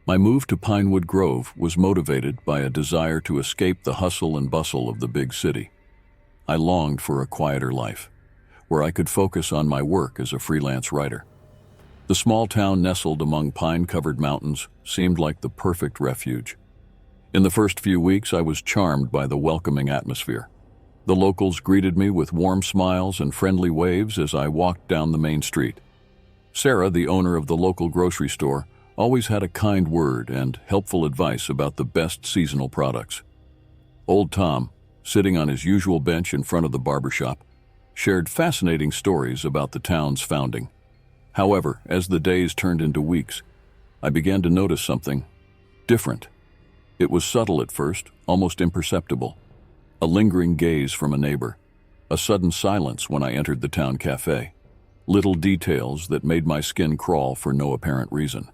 My move to Pinewood Grove was motivated by a desire to escape the hustle and bustle of the big city. I longed for a quieter life, where I could focus on my work as a freelance writer. The small town nestled among pine-covered mountains seemed like the perfect refuge. In the first few weeks, I was charmed by the welcoming atmosphere. The locals greeted me with warm smiles and friendly waves as I walked down the main street. Sarah, the owner of the local grocery store, always had a kind word and helpful advice about the best seasonal products. Old Tom, sitting on his usual bench in front of the barber shop, shared fascinating stories about the town's founding. However, as the days turned into weeks, I began to notice something different. It was subtle at first, almost imperceptible. A lingering gaze from a neighbor, a sudden silence when I entered the town cafe. Little details that made my skin crawl for no apparent reason.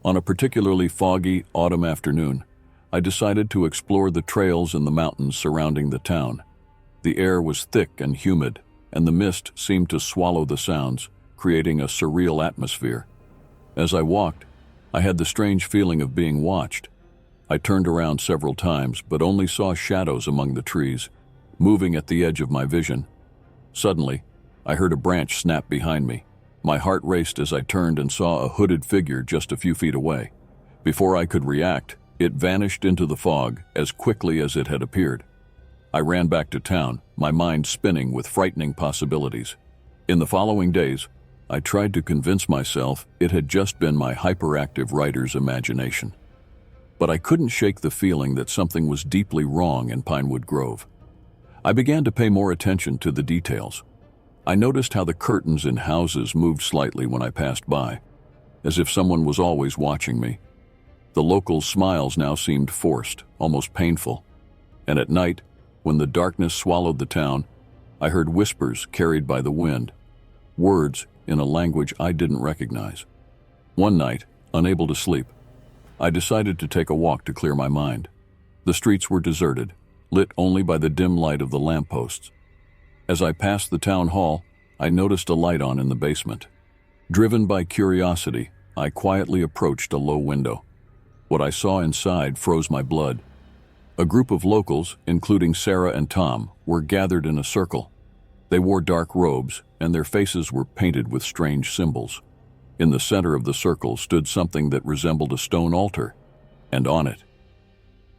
On a particularly foggy autumn afternoon, I decided to explore the trails in the mountains surrounding the town. The air was thick and humid, and the mist seemed to swallow the sounds, creating a surreal atmosphere. As I walked, I had the strange feeling of being watched. I turned around several times, but only saw shadows among the trees, moving at the edge of my vision. Suddenly, I heard a branch snap behind me. My heart raced as I turned and saw a hooded figure just a few feet away. Before I could react, it vanished into the fog as quickly as it had appeared. I ran back to town, my mind spinning with frightening possibilities. In the following days, I tried to convince myself it had just been my hyperactive writer's imagination. But I couldn't shake the feeling that something was deeply wrong in Pinewood Grove. I began to pay more attention to the details. I noticed how the curtains in houses moved slightly when I passed by, as if someone was always watching me. The locals' smiles now seemed forced, almost painful. And at night, when the darkness swallowed the town, I heard whispers carried by the wind, words in a language I didn't recognize. One night, unable to sleep, I decided to take a walk to clear my mind. The streets were deserted, lit only by the dim light of the lampposts. As I passed the town hall, I noticed a light on in the basement. Driven by curiosity, I quietly approached a low window. What I saw inside froze my blood. A group of locals, including Sarah and Tom, were gathered in a circle. They wore dark robes, and their faces were painted with strange symbols. In the center of the circle stood something that resembled a stone altar, and on it,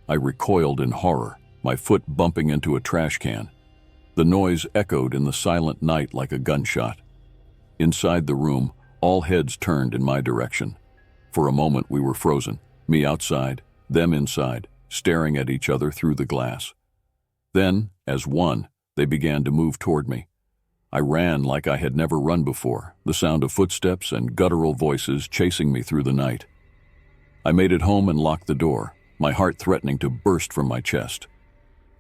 I recoiled in horror, my foot bumping into a trash can. The noise echoed in the silent night like a gunshot. Inside the room, all heads turned in my direction. For a moment we were frozen, me outside, them inside, staring at each other through the glass. Then, as one, they began to move toward me. I ran like I had never run before, the sound of footsteps and guttural voices chasing me through the night. I made it home and locked the door, my heart threatening to burst from my chest.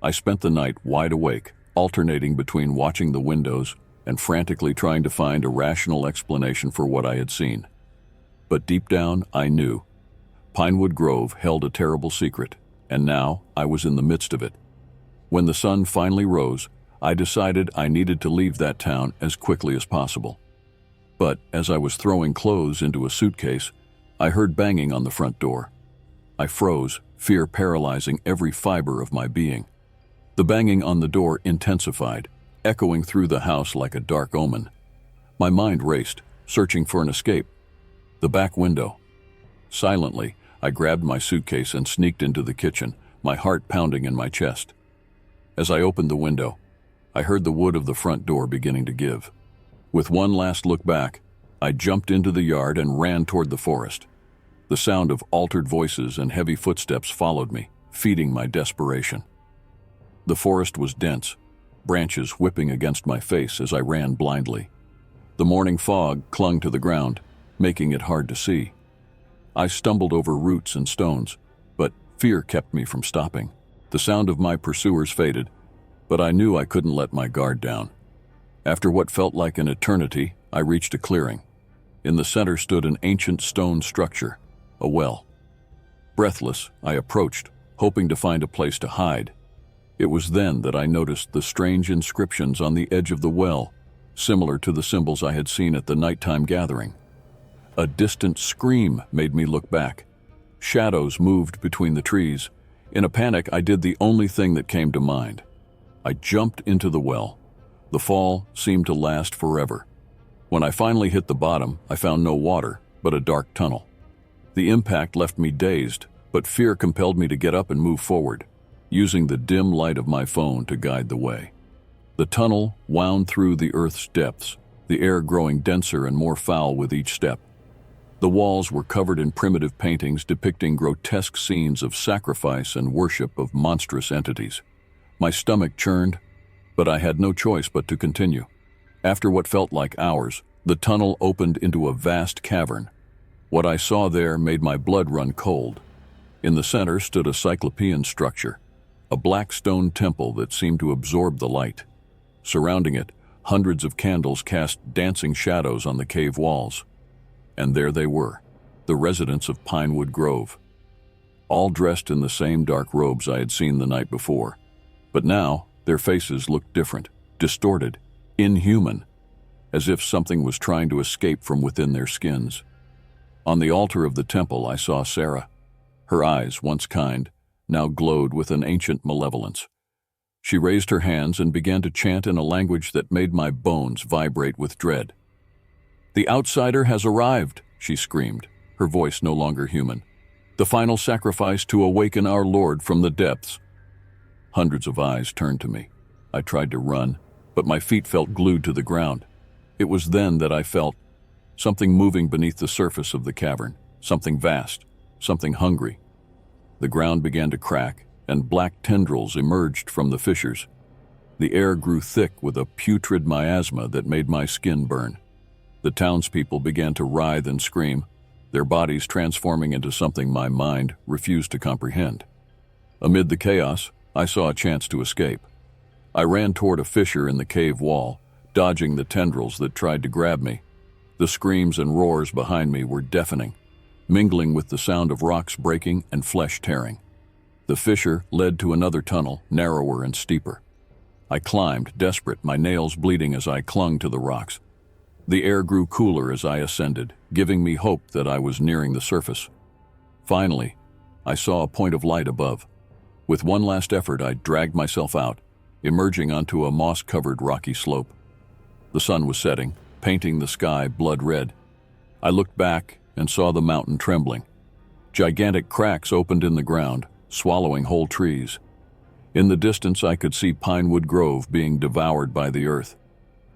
I spent the night wide awake, alternating between watching the windows and frantically trying to find a rational explanation for what I had seen. But deep down, I knew. Pinewood Grove held a terrible secret, and now I was in the midst of it. When the sun finally rose, I decided I needed to leave that town as quickly as possible. But as I was throwing clothes into a suitcase, I heard banging on the front door. I froze, fear paralyzing every fiber of my being. The banging on the door intensified, echoing through the house like a dark omen. My mind raced, searching for an escape. The back window. Silently, I grabbed my suitcase and sneaked into the kitchen, my heart pounding in my chest. As I opened the window, I heard the wood of the front door beginning to give. With one last look back, I jumped into the yard and ran toward the forest. The sound of altered voices and heavy footsteps followed me, feeding my desperation. The forest was dense, branches whipping against my face as I ran blindly. The morning fog clung to the ground, making it hard to see. I stumbled over roots and stones, but fear kept me from stopping. The sound of my pursuers faded, but I knew I couldn't let my guard down. After what felt like an eternity, I reached a clearing. In the center stood an ancient stone structure, a well. Breathless, I approached, hoping to find a place to hide. It was then that I noticed the strange inscriptions on the edge of the well, similar to the symbols I had seen at the nighttime gathering. A distant scream made me look back. Shadows moved between the trees. In a panic, I did the only thing that came to mind. I jumped into the well. The fall seemed to last forever. When I finally hit the bottom, I found no water, but a dark tunnel. The impact left me dazed, but fear compelled me to get up and move forward, using the dim light of my phone to guide the way. The tunnel wound through the earth's depths, the air growing denser and more foul with each step. The walls were covered in primitive paintings depicting grotesque scenes of sacrifice and worship of monstrous entities. My stomach churned, but I had no choice but to continue. After what felt like hours, the tunnel opened into a vast cavern. What I saw there made my blood run cold. In the center stood a cyclopean structure, a black stone temple that seemed to absorb the light. Surrounding it, hundreds of candles cast dancing shadows on the cave walls. And there they were, the residents of Pinewood Grove, all dressed in the same dark robes I had seen the night before. But now, their faces looked different, distorted, inhuman, as if something was trying to escape from within their skins. On the altar of the temple, I saw Sarah. Her eyes, once kind, now glowed with an ancient malevolence. She raised her hands and began to chant in a language that made my bones vibrate with dread. "The outsider has arrived," she screamed, her voice no longer human. "The final sacrifice to awaken our Lord from the depths." Hundreds of eyes turned to me. I tried to run, but my feet felt glued to the ground. It was then that I felt something moving beneath the surface of the cavern, something vast, something hungry. The ground began to crack, and black tendrils emerged from the fissures. The air grew thick with a putrid miasma that made my skin burn. The townspeople began to writhe and scream, their bodies transforming into something my mind refused to comprehend. Amid the chaos, I saw a chance to escape. I ran toward a fissure in the cave wall, dodging the tendrils that tried to grab me. The screams and roars behind me were deafening, mingling with the sound of rocks breaking and flesh tearing. The fissure led to another tunnel, narrower and steeper. I climbed, desperate, my nails bleeding as I clung to the rocks. The air grew cooler as I ascended, giving me hope that I was nearing the surface. Finally, I saw a point of light above. With one last effort, I dragged myself out, emerging onto a moss-covered rocky slope. The sun was setting, painting the sky blood red. I looked back and saw the mountain trembling. Gigantic cracks opened in the ground, swallowing whole trees. In the distance, I could see Pinewood Grove being devoured by the earth,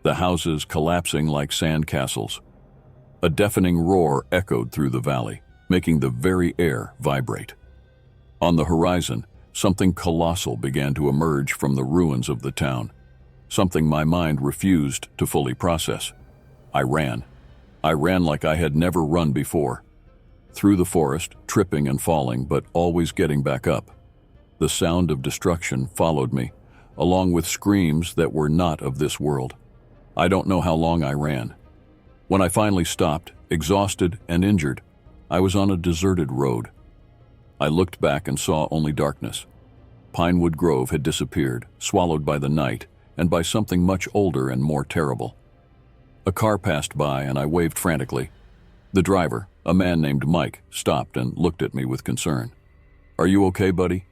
the houses collapsing like sand castles. A deafening roar echoed through the valley, making the very air vibrate. On the horizon, something colossal began to emerge from the ruins of the town, something my mind refused to fully process. I ran. I ran like I had never run before. Through the forest, tripping and falling, but always getting back up. The sound of destruction followed me, along with screams that were not of this world. I don't know how long I ran. When I finally stopped, exhausted and injured, I was on a deserted road. I looked back and saw only darkness. Pinewood Grove had disappeared, swallowed by the night and by something much older and more terrible. A car passed by and I waved frantically. The driver, a man named Mike, stopped and looked at me with concern. "Are you okay, buddy?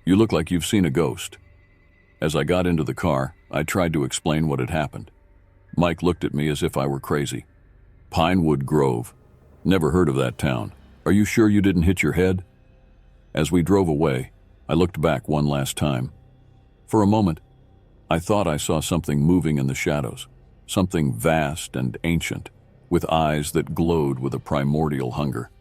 You look like you've seen a ghost." As I got into the car, I tried to explain what had happened. Mike looked at me as if I were crazy. "Pinewood Grove? Never heard of that town. Are you sure you didn't hit your head?" As we drove away, I looked back one last time. For a moment, I thought I saw something moving in the shadows, something vast and ancient, with eyes that glowed with a primordial hunger.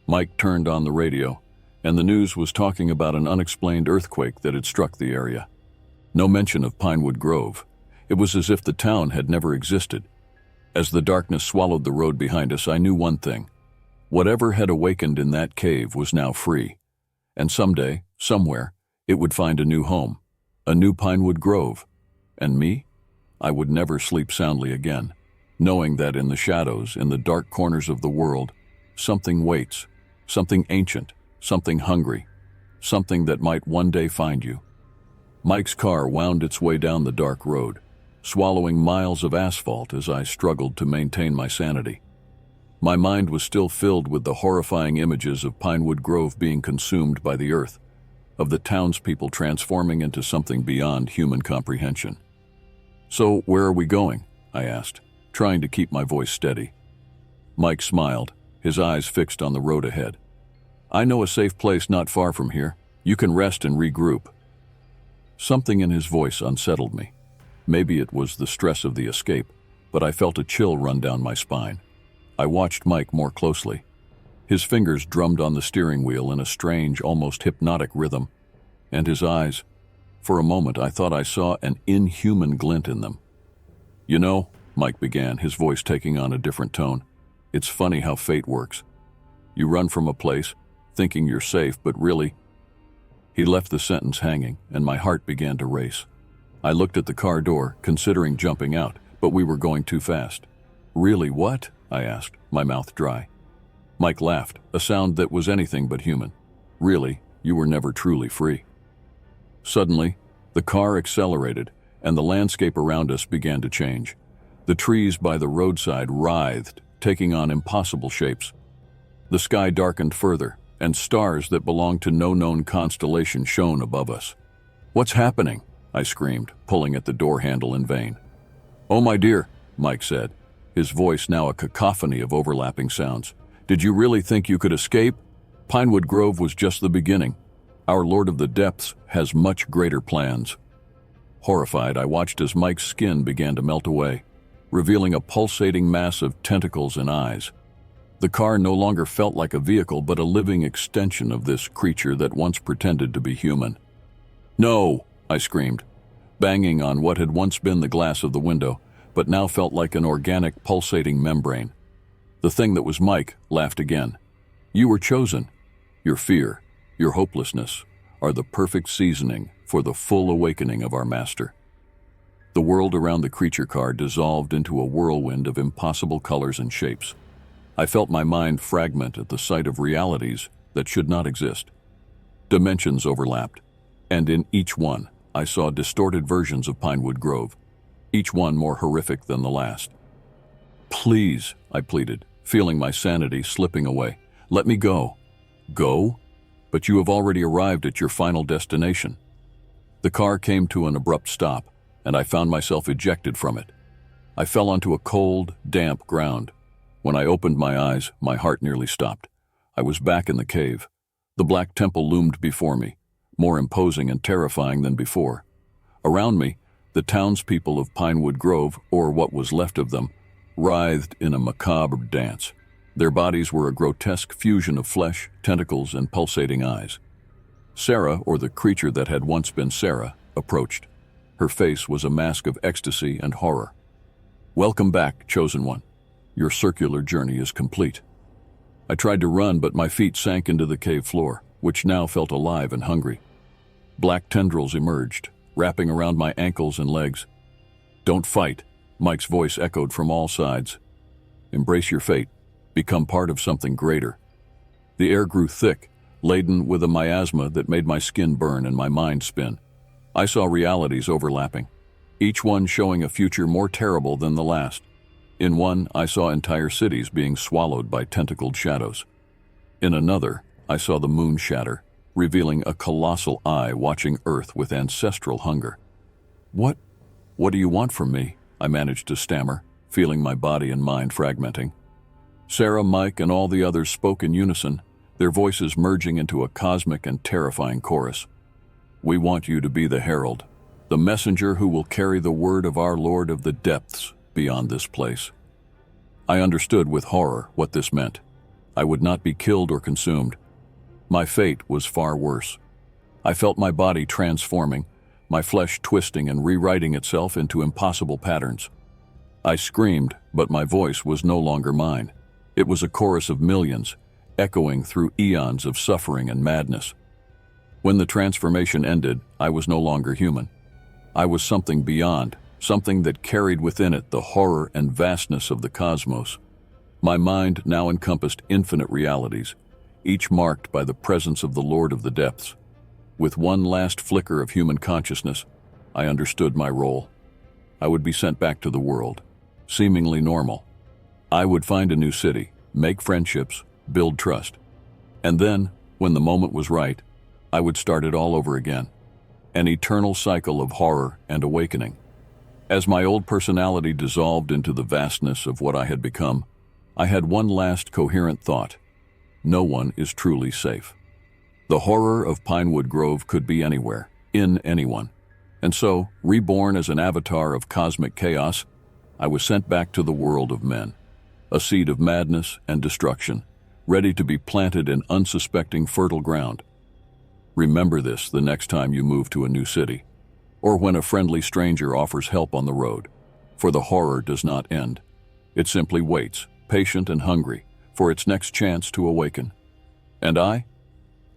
Mike turned on the radio, and the news was talking about an unexplained earthquake that had struck the area. No mention of Pinewood Grove. It was as if the town had never existed. As the darkness swallowed the road behind us, I knew one thing. Whatever had awakened in that cave was now free. And someday, somewhere, it would find a new home, a new Pinewood Grove. And me? I would never sleep soundly again, knowing that in the shadows, in the dark corners of the world, something waits, something ancient, something hungry, something that might one day find you. Mike's car wound its way down the dark road, swallowing miles of asphalt as I struggled to maintain my sanity. My mind was still filled with the horrifying images of Pinewood Grove being consumed by the earth, of the townspeople transforming into something beyond human comprehension. "So, where are we going?" I asked, trying to keep my voice steady. Mike smiled, his eyes fixed on the road ahead. "I know a safe place not far from here. You can rest and regroup." Something in his voice unsettled me. Maybe it was the stress of the escape, but I felt a chill run down my spine. I watched Mike more closely. His fingers drummed on the steering wheel in a strange, almost hypnotic rhythm, and his eyes, for a moment I thought I saw an inhuman glint in them. "You know," Mike began, his voice taking on a different tone, "it's funny how fate works. You run from a place, thinking you're safe, but really—" He left the sentence hanging, and my heart began to race. I looked at the car door, considering jumping out, but we were going too fast. "Really, what?" I asked, my mouth dry. Mike laughed, a sound that was anything but human. "Really, you were never truly free." Suddenly, the car accelerated, and the landscape around us began to change. The trees by the roadside writhed, taking on impossible shapes. The sky darkened further, and stars that belonged to no known constellation shone above us. "What's happening?" I screamed, pulling at the door handle in vain. "Oh, my dear," Mike said, his voice now a cacophony of overlapping sounds. "Did you really think you could escape? Pinewood Grove was just the beginning. Our Lord of the Depths has much greater plans." Horrified, I watched as Mike's skin began to melt away, revealing a pulsating mass of tentacles and eyes. The car no longer felt like a vehicle, but a living extension of this creature that once pretended to be human. "No!" I screamed, banging on what had once been the glass of the window, but now felt like an organic, pulsating membrane. The thing that was Mike laughed again. "You were chosen. Your fear, your hopelessness, are the perfect seasoning for the full awakening of our master." The world around the creature car dissolved into a whirlwind of impossible colors and shapes. I felt my mind fragment at the sight of realities that should not exist. Dimensions overlapped, and in each one, I saw distorted versions of Pinewood Grove, each one more horrific than the last. "Please," I pleaded, feeling my sanity slipping away. "Let me go." "Go? But you have already arrived at your final destination." The car came to an abrupt stop, and I found myself ejected from it. I fell onto a cold, damp ground. When I opened my eyes, my heart nearly stopped. I was back in the cave. The Black Temple loomed before me, more imposing and terrifying than before. Around me, the townspeople of Pinewood Grove, or what was left of them, writhed in a macabre dance. Their bodies were a grotesque fusion of flesh, tentacles, and pulsating eyes. Sarah, or the creature that had once been Sarah, approached. Her face was a mask of ecstasy and horror. "Welcome back, Chosen One. Your circular journey is complete." I tried to run, but my feet sank into the cave floor, which now felt alive and hungry. Black tendrils emerged, wrapping around my ankles and legs. "Don't fight," Mike's voice echoed from all sides. "Embrace your fate. Become part of something greater." The air grew thick, laden with a miasma that made my skin burn and my mind spin. I saw realities overlapping, each one showing a future more terrible than the last. In one, I saw entire cities being swallowed by tentacled shadows. In another, I saw the moon shatter, revealing a colossal eye watching Earth with ancestral hunger. What do you want from me?" I managed to stammer, feeling my body and mind fragmenting. Sarah, Mike, and all the others spoke in unison, their voices merging into a cosmic and terrifying chorus. "We want you to be the herald, the messenger who will carry the word of our Lord of the Depths beyond this place." I understood with horror what this meant. I would not be killed or consumed. My fate was far worse. I felt my body transforming, my flesh twisting and rewriting itself into impossible patterns. I screamed, but my voice was no longer mine. It was a chorus of millions, echoing through eons of suffering and madness. When the transformation ended, I was no longer human. I was something beyond, something that carried within it the horror and vastness of the cosmos. My mind now encompassed infinite realities, each marked by the presence of the Lord of the Depths. With one last flicker of human consciousness, I understood my role. I would be sent back to the world, seemingly normal. I would find a new city, make friendships, build trust. And then, when the moment was right, I would start it all over again. An eternal cycle of horror and awakening. As my old personality dissolved into the vastness of what I had become, I had one last coherent thought. No one is truly safe. The horror of Pinewood Grove could be anywhere, in anyone. And so, reborn as an avatar of cosmic chaos, I was sent back to the world of men. A seed of madness and destruction, ready to be planted in unsuspecting fertile ground. Remember this the next time you move to a new city, or when a friendly stranger offers help on the road, for the horror does not end. It simply waits, patient and hungry, for its next chance to awaken. And I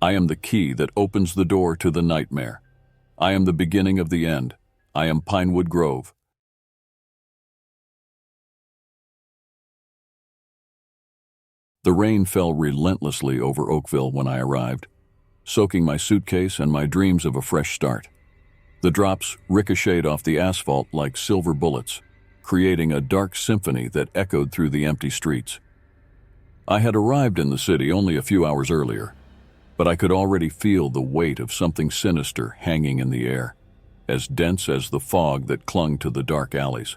am the key that opens the door to the nightmare. I am the beginning of the end. I am Pinewood Grove. The rain fell relentlessly over Oakville when I arrived, soaking my suitcase and my dreams of a fresh start. The drops ricocheted off the asphalt like silver bullets, creating a dark symphony that echoed through the empty streets. I had arrived in the city only a few hours earlier, but I could already feel the weight of something sinister hanging in the air, as dense as the fog that clung to the dark alleys.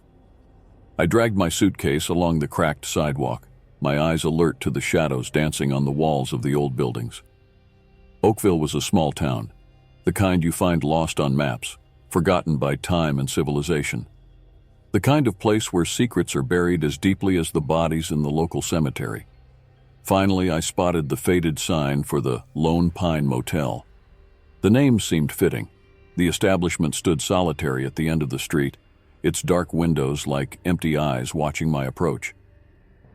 I dragged my suitcase along the cracked sidewalk, my eyes alert to the shadows dancing on the walls of the old buildings. Oakville was a small town, the kind you find lost on maps, forgotten by time and civilization. The kind of place where secrets are buried as deeply as the bodies in the local cemetery. Finally, I spotted the faded sign for the Lone Pine Motel. The name seemed fitting. The establishment stood solitary at the end of the street, its dark windows like empty eyes watching my approach.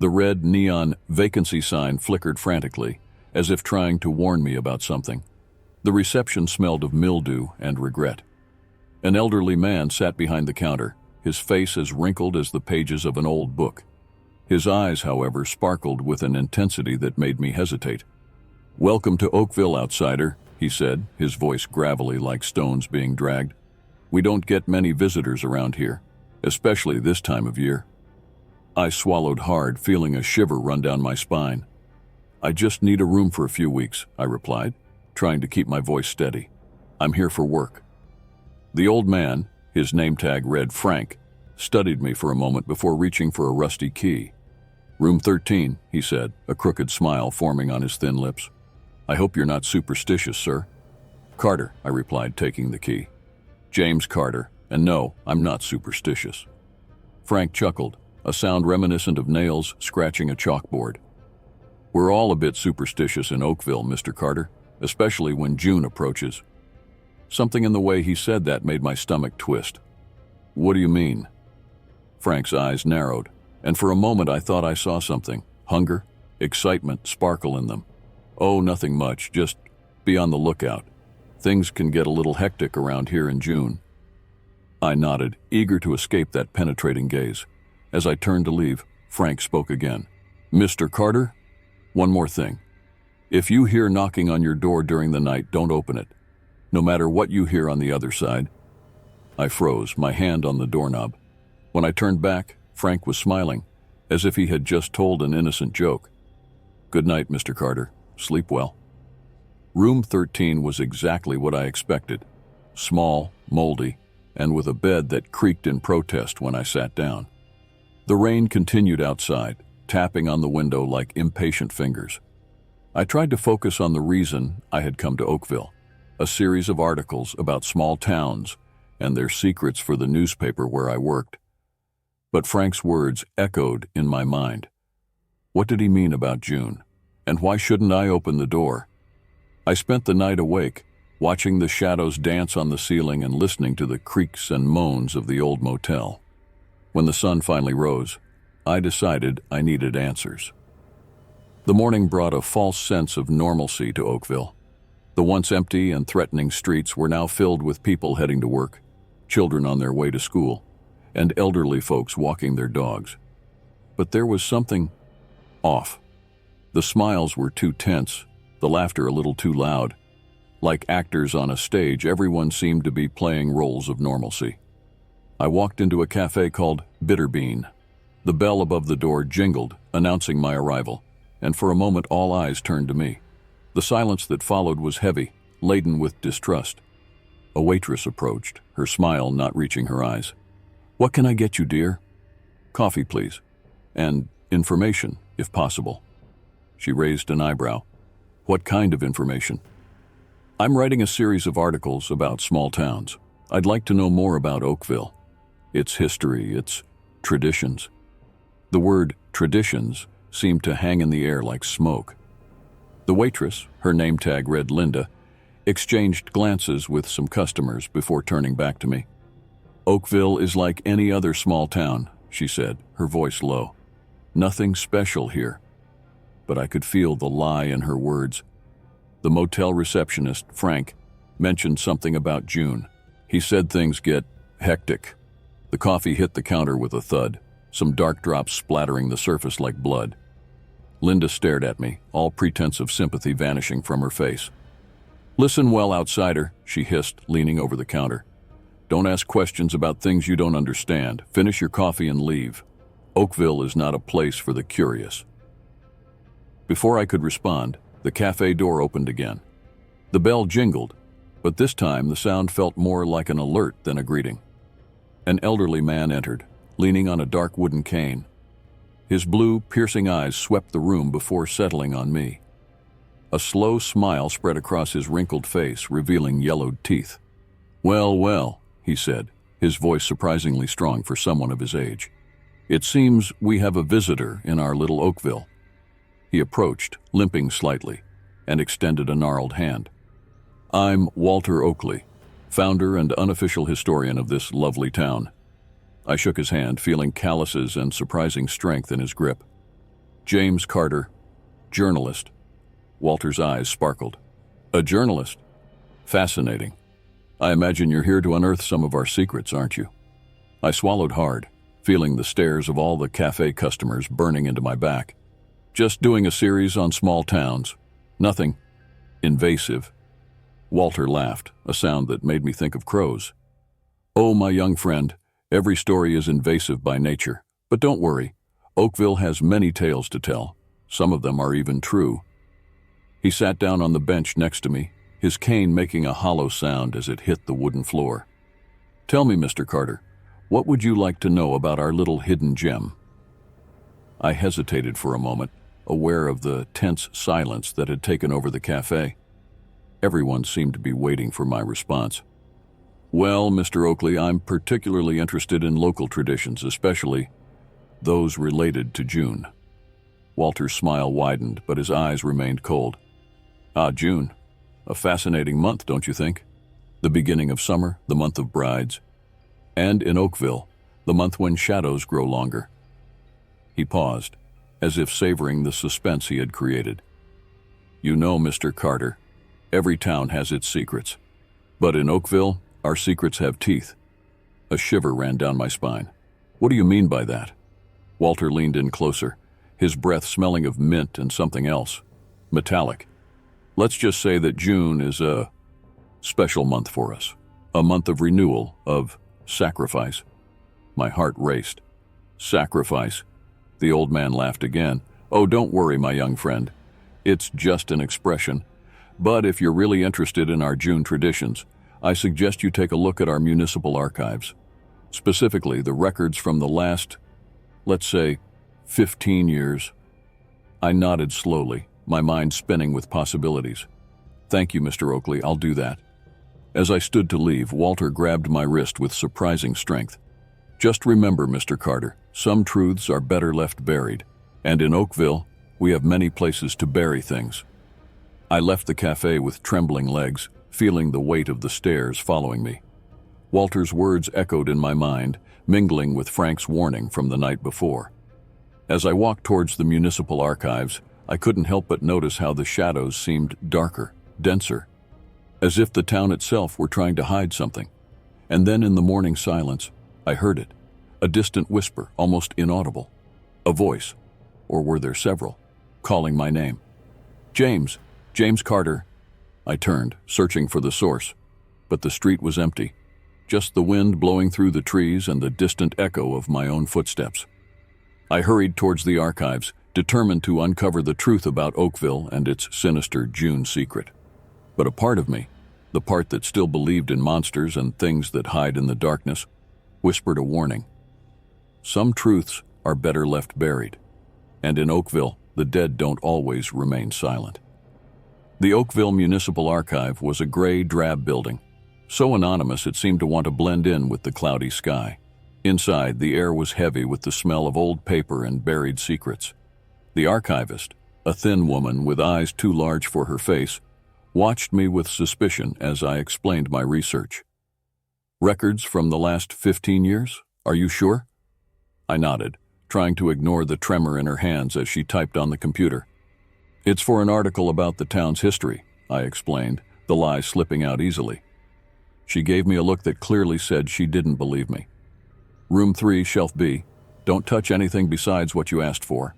The red neon vacancy sign flickered frantically, as if trying to warn me about something. The reception smelled of mildew and regret. An elderly man sat behind the counter, his face as wrinkled as the pages of an old book. His eyes, however, sparkled with an intensity that made me hesitate. "Welcome to Oakville, outsider," he said, his voice gravelly like stones being dragged. "We don't get many visitors around here, especially this time of year." I swallowed hard, feeling a shiver run down my spine. "I just need a room for a few weeks," I replied, trying to keep my voice steady. "I'm here for work." The old man, his name tag read Frank, studied me for a moment before reaching for a rusty key. "Room 13, he said, a crooked smile forming on his thin lips. "I hope you're not superstitious, sir." "Carter," I replied, taking the key. "James Carter, and no, I'm not superstitious." Frank chuckled, a sound reminiscent of nails scratching a chalkboard. "We're all a bit superstitious in Oakville, Mr. Carter, especially when June approaches." Something in the way he said that made my stomach twist. "What do you mean?" Frank's eyes narrowed, and for a moment I thought I saw something. Hunger, excitement, sparkle in them. "Oh, nothing much, just be on the lookout. Things can get a little hectic around here in June." I nodded, eager to escape that penetrating gaze. As I turned to leave, Frank spoke again. "Mr. Carter, one more thing. If you hear knocking on your door during the night, don't open it, no matter what you hear on the other side." I froze, my hand on the doorknob. When I turned back, Frank was smiling, as if he had just told an innocent joke. "Good night, Mr. Carter. Sleep well." Room 13 was exactly what I expected. Small, moldy, and with a bed that creaked in protest when I sat down. The rain continued outside, tapping on the window like impatient fingers. I tried to focus on the reason I had come to Oakville, a series of articles about small towns and their secrets for the newspaper where I worked. But Frank's words echoed in my mind. What did he mean about June? And why shouldn't I open the door? I spent the night awake, watching the shadows dance on the ceiling and listening to the creaks and moans of the old motel. When the sun finally rose, I decided I needed answers. The morning brought a false sense of normalcy to Oakville. The once empty and threatening streets were now filled with people heading to work, children on their way to school, and elderly folks walking their dogs. But there was something off. The smiles were too tense, the laughter a little too loud. Like actors on a stage, everyone seemed to be playing roles of normalcy. I walked into a cafe called Bitter Bean. The bell above the door jingled, announcing my arrival, and for a moment all eyes turned to me. The silence that followed was heavy, laden with distrust. A waitress approached, her smile not reaching her eyes. "What can I get you, dear?" "Coffee, please. And information, if possible." She raised an eyebrow. "What kind of information?" "I'm writing a series of articles about small towns. I'd like to know more about Oakville. Its history, its traditions." The word traditions seemed to hang in the air like smoke. The waitress, her name tag read Linda, exchanged glances with some customers before turning back to me. "Oakville is like any other small town," she said, her voice low. "Nothing special here." But I could feel the lie in her words. The motel receptionist, Frank, mentioned something about June. He said things get hectic. The coffee hit the counter with a thud, some dark drops splattering the surface like blood. Linda stared at me, all pretense of sympathy vanishing from her face. "Listen well, outsider," she hissed, leaning over the counter. "Don't ask questions about things you don't understand. Finish your coffee and leave. Oakville is not a place for the curious." Before I could respond, the cafe door opened again. The bell jingled, but this time the sound felt more like an alert than a greeting. An elderly man entered, leaning on a dark wooden cane. His blue, piercing eyes swept the room before settling on me. A slow smile spread across his wrinkled face, revealing yellowed teeth. "Well, well," he said, his voice surprisingly strong for someone of his age. "It seems we have a visitor in our little Oakville." He approached, limping slightly, and extended a gnarled hand. "I'm Walter Oakley, founder and unofficial historian of this lovely town." I shook his hand, feeling calluses and surprising strength in his grip. "James Carter, journalist." Walter's eyes sparkled. "A journalist? Fascinating. I imagine you're here to unearth some of our secrets, aren't you?" I swallowed hard, feeling the stares of all the cafe customers burning into my back. "Just doing a series on small towns. Nothing invasive." Walter laughed, a sound that made me think of crows. "Oh, my young friend, every story is invasive by nature. But don't worry, Oakville has many tales to tell. Some of them are even true." He sat down on the bench next to me, his cane making a hollow sound as it hit the wooden floor. "Tell me, Mr. Carter, what would you like to know about our little hidden gem?" I hesitated for a moment, aware of the tense silence that had taken over the cafe. Everyone seemed to be waiting for my response. "Well, Mr. Oakley, I'm particularly interested in local traditions, especially those related to June." Walter's smile widened, but his eyes remained cold. "Ah, June. A fascinating month, don't you think? The beginning of summer, the month of brides. And in Oakville, the month when shadows grow longer." He paused, as if savoring the suspense he had created. "You know, Mr. Carter, every town has its secrets. But in Oakville, our secrets have teeth." A shiver ran down my spine. "What do you mean by that?" Walter leaned in closer, his breath smelling of mint and something else. Metallic. "Let's just say that June is a special month for us. A month of renewal, of sacrifice." My heart raced. "Sacrifice?" The old man laughed again. "Oh, don't worry, my young friend. It's just an expression. But if you're really interested in our June traditions, I suggest you take a look at our municipal archives. Specifically, the records from the last, let's say, 15 years. I nodded slowly, my mind spinning with possibilities. "Thank you, Mr. Oakley, I'll do that." As I stood to leave, Walter grabbed my wrist with surprising strength. "Just remember, Mr. Carter, some truths are better left buried, and in Oakville, we have many places to bury things." I left the cafe with trembling legs, feeling the weight of the stairs following me. Walter's words echoed in my mind, mingling with Frank's warning from the night before. As I walked towards the municipal archives, I couldn't help but notice how the shadows seemed darker, denser, as if the town itself were trying to hide something. And then in the morning silence, I heard it, a distant whisper, almost inaudible. A voice, or were there several, calling my name. "James, James Carter." I turned, searching for the source, but the street was empty, just the wind blowing through the trees and the distant echo of my own footsteps. I hurried towards the archives, determined to uncover the truth about Oakville and its sinister June secret. But a part of me, the part that still believed in monsters and things that hide in the darkness, whispered a warning. Some truths are better left buried, and in Oakville, the dead don't always remain silent. The Oakville Municipal Archive was a gray, drab building, so anonymous it seemed to want to blend in with the cloudy sky. Inside, the air was heavy with the smell of old paper and buried secrets. The archivist, a thin woman with eyes too large for her face, watched me with suspicion as I explained my research. "Records from the last 15 years? Are you sure?" I nodded, trying to ignore the tremor in her hands as she typed on the computer. "It's for an article about the town's history," I explained, the lie slipping out easily. She gave me a look that clearly said she didn't believe me. "Room 3, Shelf B. Don't touch anything besides what you asked for."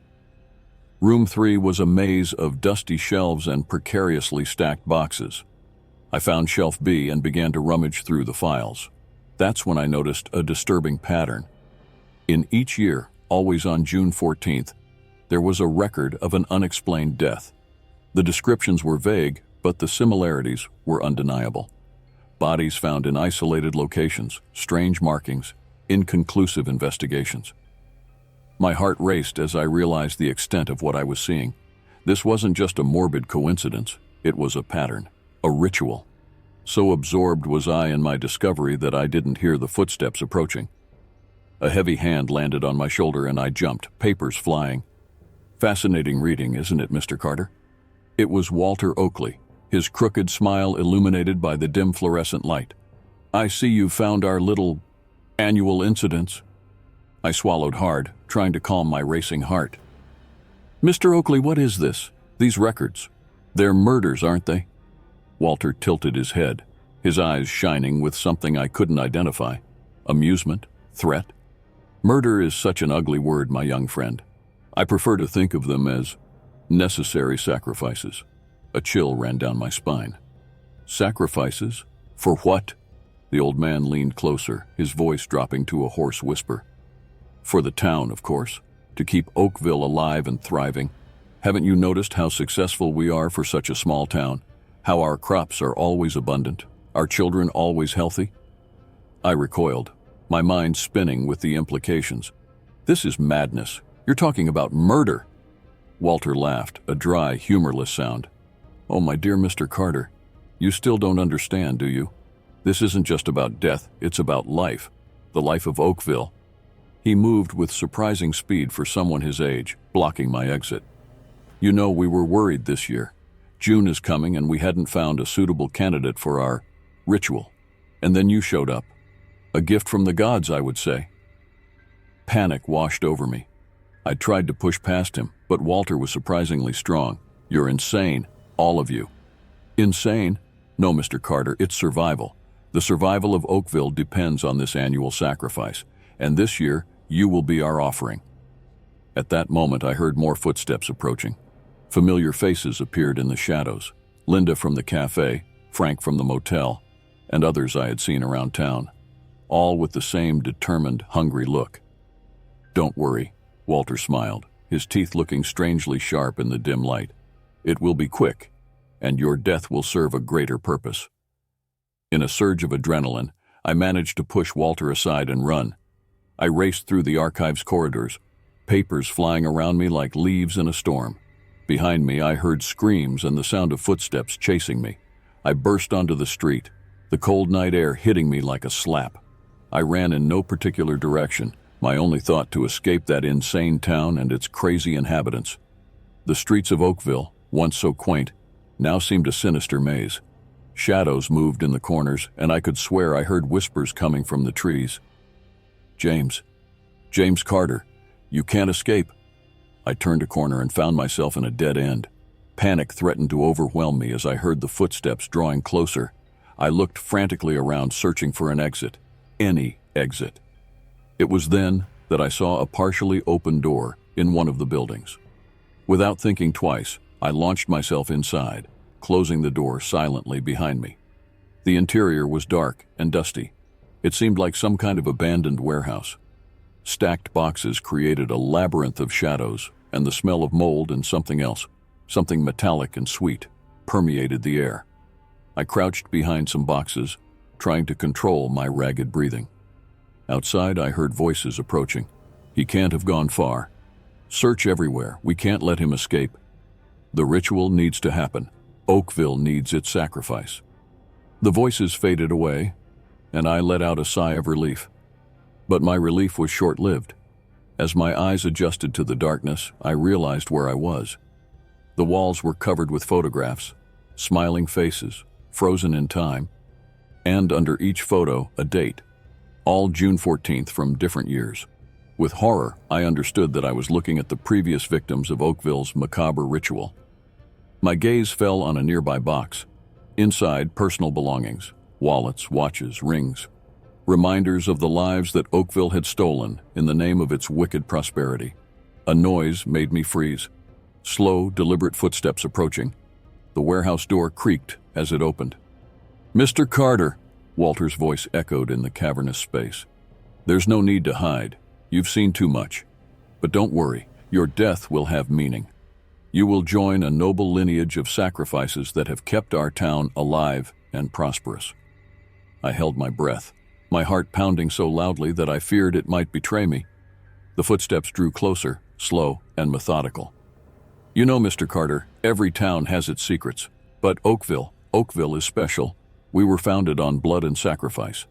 Room 3 was a maze of dusty shelves and precariously stacked boxes. I found Shelf B and began to rummage through the files. That's when I noticed a disturbing pattern. In each year, always on June 14th, there was a record of an unexplained death. The descriptions were vague, but the similarities were undeniable. Bodies found in isolated locations, strange markings, inconclusive investigations. My heart raced as I realized the extent of what I was seeing. This wasn't just a morbid coincidence, it was a pattern, a ritual. So absorbed was I in my discovery that I didn't hear the footsteps approaching. A heavy hand landed on my shoulder and I jumped, papers flying. Fascinating reading, isn't it, Mr. Carter? It was Walter Oakley, his crooked smile illuminated by the dim fluorescent light. "I see you found our little annual incidents." I swallowed hard, trying to calm my racing heart. "Mr. Oakley, what is this? These records? They're murders, aren't they?" Walter tilted his head, his eyes shining with something I couldn't identify. Amusement? Threat? Murder is such an ugly word, my young friend. I prefer to think of them as necessary sacrifices. A chill ran down my spine. Sacrifices? For what? The old man leaned closer, his voice dropping to a hoarse whisper. "For the town, of course. To keep Oakville alive and thriving. Haven't you noticed how successful we are for such a small town? How our crops are always abundant? Our children always healthy?" I recoiled, my mind spinning with the implications. "This is madness. You're talking about murder." Walter laughed, a dry, humorless sound. "Oh, my dear Mr. Carter, you still don't understand, do you? This isn't just about death, it's about life. The life of Oakville." He moved with surprising speed for someone his age, blocking my exit. "You know, we were worried this year. June is coming and we hadn't found a suitable candidate for our ritual. And then you showed up. A gift from the gods, I would say." Panic washed over me. I tried to push past him, but Walter was surprisingly strong. "You're insane, all of you." "Insane? No, Mr. Carter, it's survival. The survival of Oakville depends on this annual sacrifice, and this year, you will be our offering." At that moment, I heard more footsteps approaching. Familiar faces appeared in the shadows. Linda from the cafe, Frank from the motel, and others I had seen around town, all with the same determined, hungry look. "Don't worry," Walter smiled, his teeth looking strangely sharp in the dim light. "It will be quick, and your death will serve a greater purpose." In a surge of adrenaline, I managed to push Walter aside and run. I raced through the archive's corridors, papers flying around me like leaves in a storm. Behind me, I heard screams and the sound of footsteps chasing me. I burst onto the street, the cold night air hitting me like a slap. I ran in no particular direction, my only thought to escape that insane town and its crazy inhabitants. The streets of Oakville, once so quaint, now seemed a sinister maze. Shadows moved in the corners, and I could swear I heard whispers coming from the trees. James Carter, you can't escape." I turned a corner and found myself in a dead end. Panic threatened to overwhelm me as I heard the footsteps drawing closer. I looked frantically around, searching for an exit. Any exit. It was then that I saw a partially open door in one of the buildings. Without thinking twice, I launched myself inside, closing the door silently behind me. The interior was dark and dusty. It seemed like some kind of abandoned warehouse. Stacked boxes created a labyrinth of shadows, and the smell of mold and something else, something metallic and sweet, permeated the air. I crouched behind some boxes, trying to control my ragged breathing. Outside, I heard voices approaching. "He can't have gone far. Search everywhere. We can't let him escape. The ritual needs to happen. Oakville needs its sacrifice." The voices faded away, and I let out a sigh of relief. But my relief was short-lived. As my eyes adjusted to the darkness, I realized where I was. The walls were covered with photographs, smiling faces, frozen in time, and under each photo, a date, all June 14th from different years. With horror, I understood that I was looking at the previous victims of Oakville's macabre ritual. My gaze fell on a nearby box. Inside, personal belongings, wallets, watches, rings, reminders of the lives that Oakville had stolen in the name of its wicked prosperity. A noise made me freeze. Slow, deliberate footsteps approaching. The warehouse door creaked as it opened. "Mr. Carter," Walter's voice echoed in the cavernous space. "There's no need to hide. You've seen too much. But don't worry, your death will have meaning. You will join a noble lineage of sacrifices that have kept our town alive and prosperous." I held my breath, my heart pounding so loudly that I feared it might betray me. The footsteps drew closer, slow and methodical. "You know, Mr. Carter, every town has its secrets, but Oakville is special. We were founded on blood and sacrifice.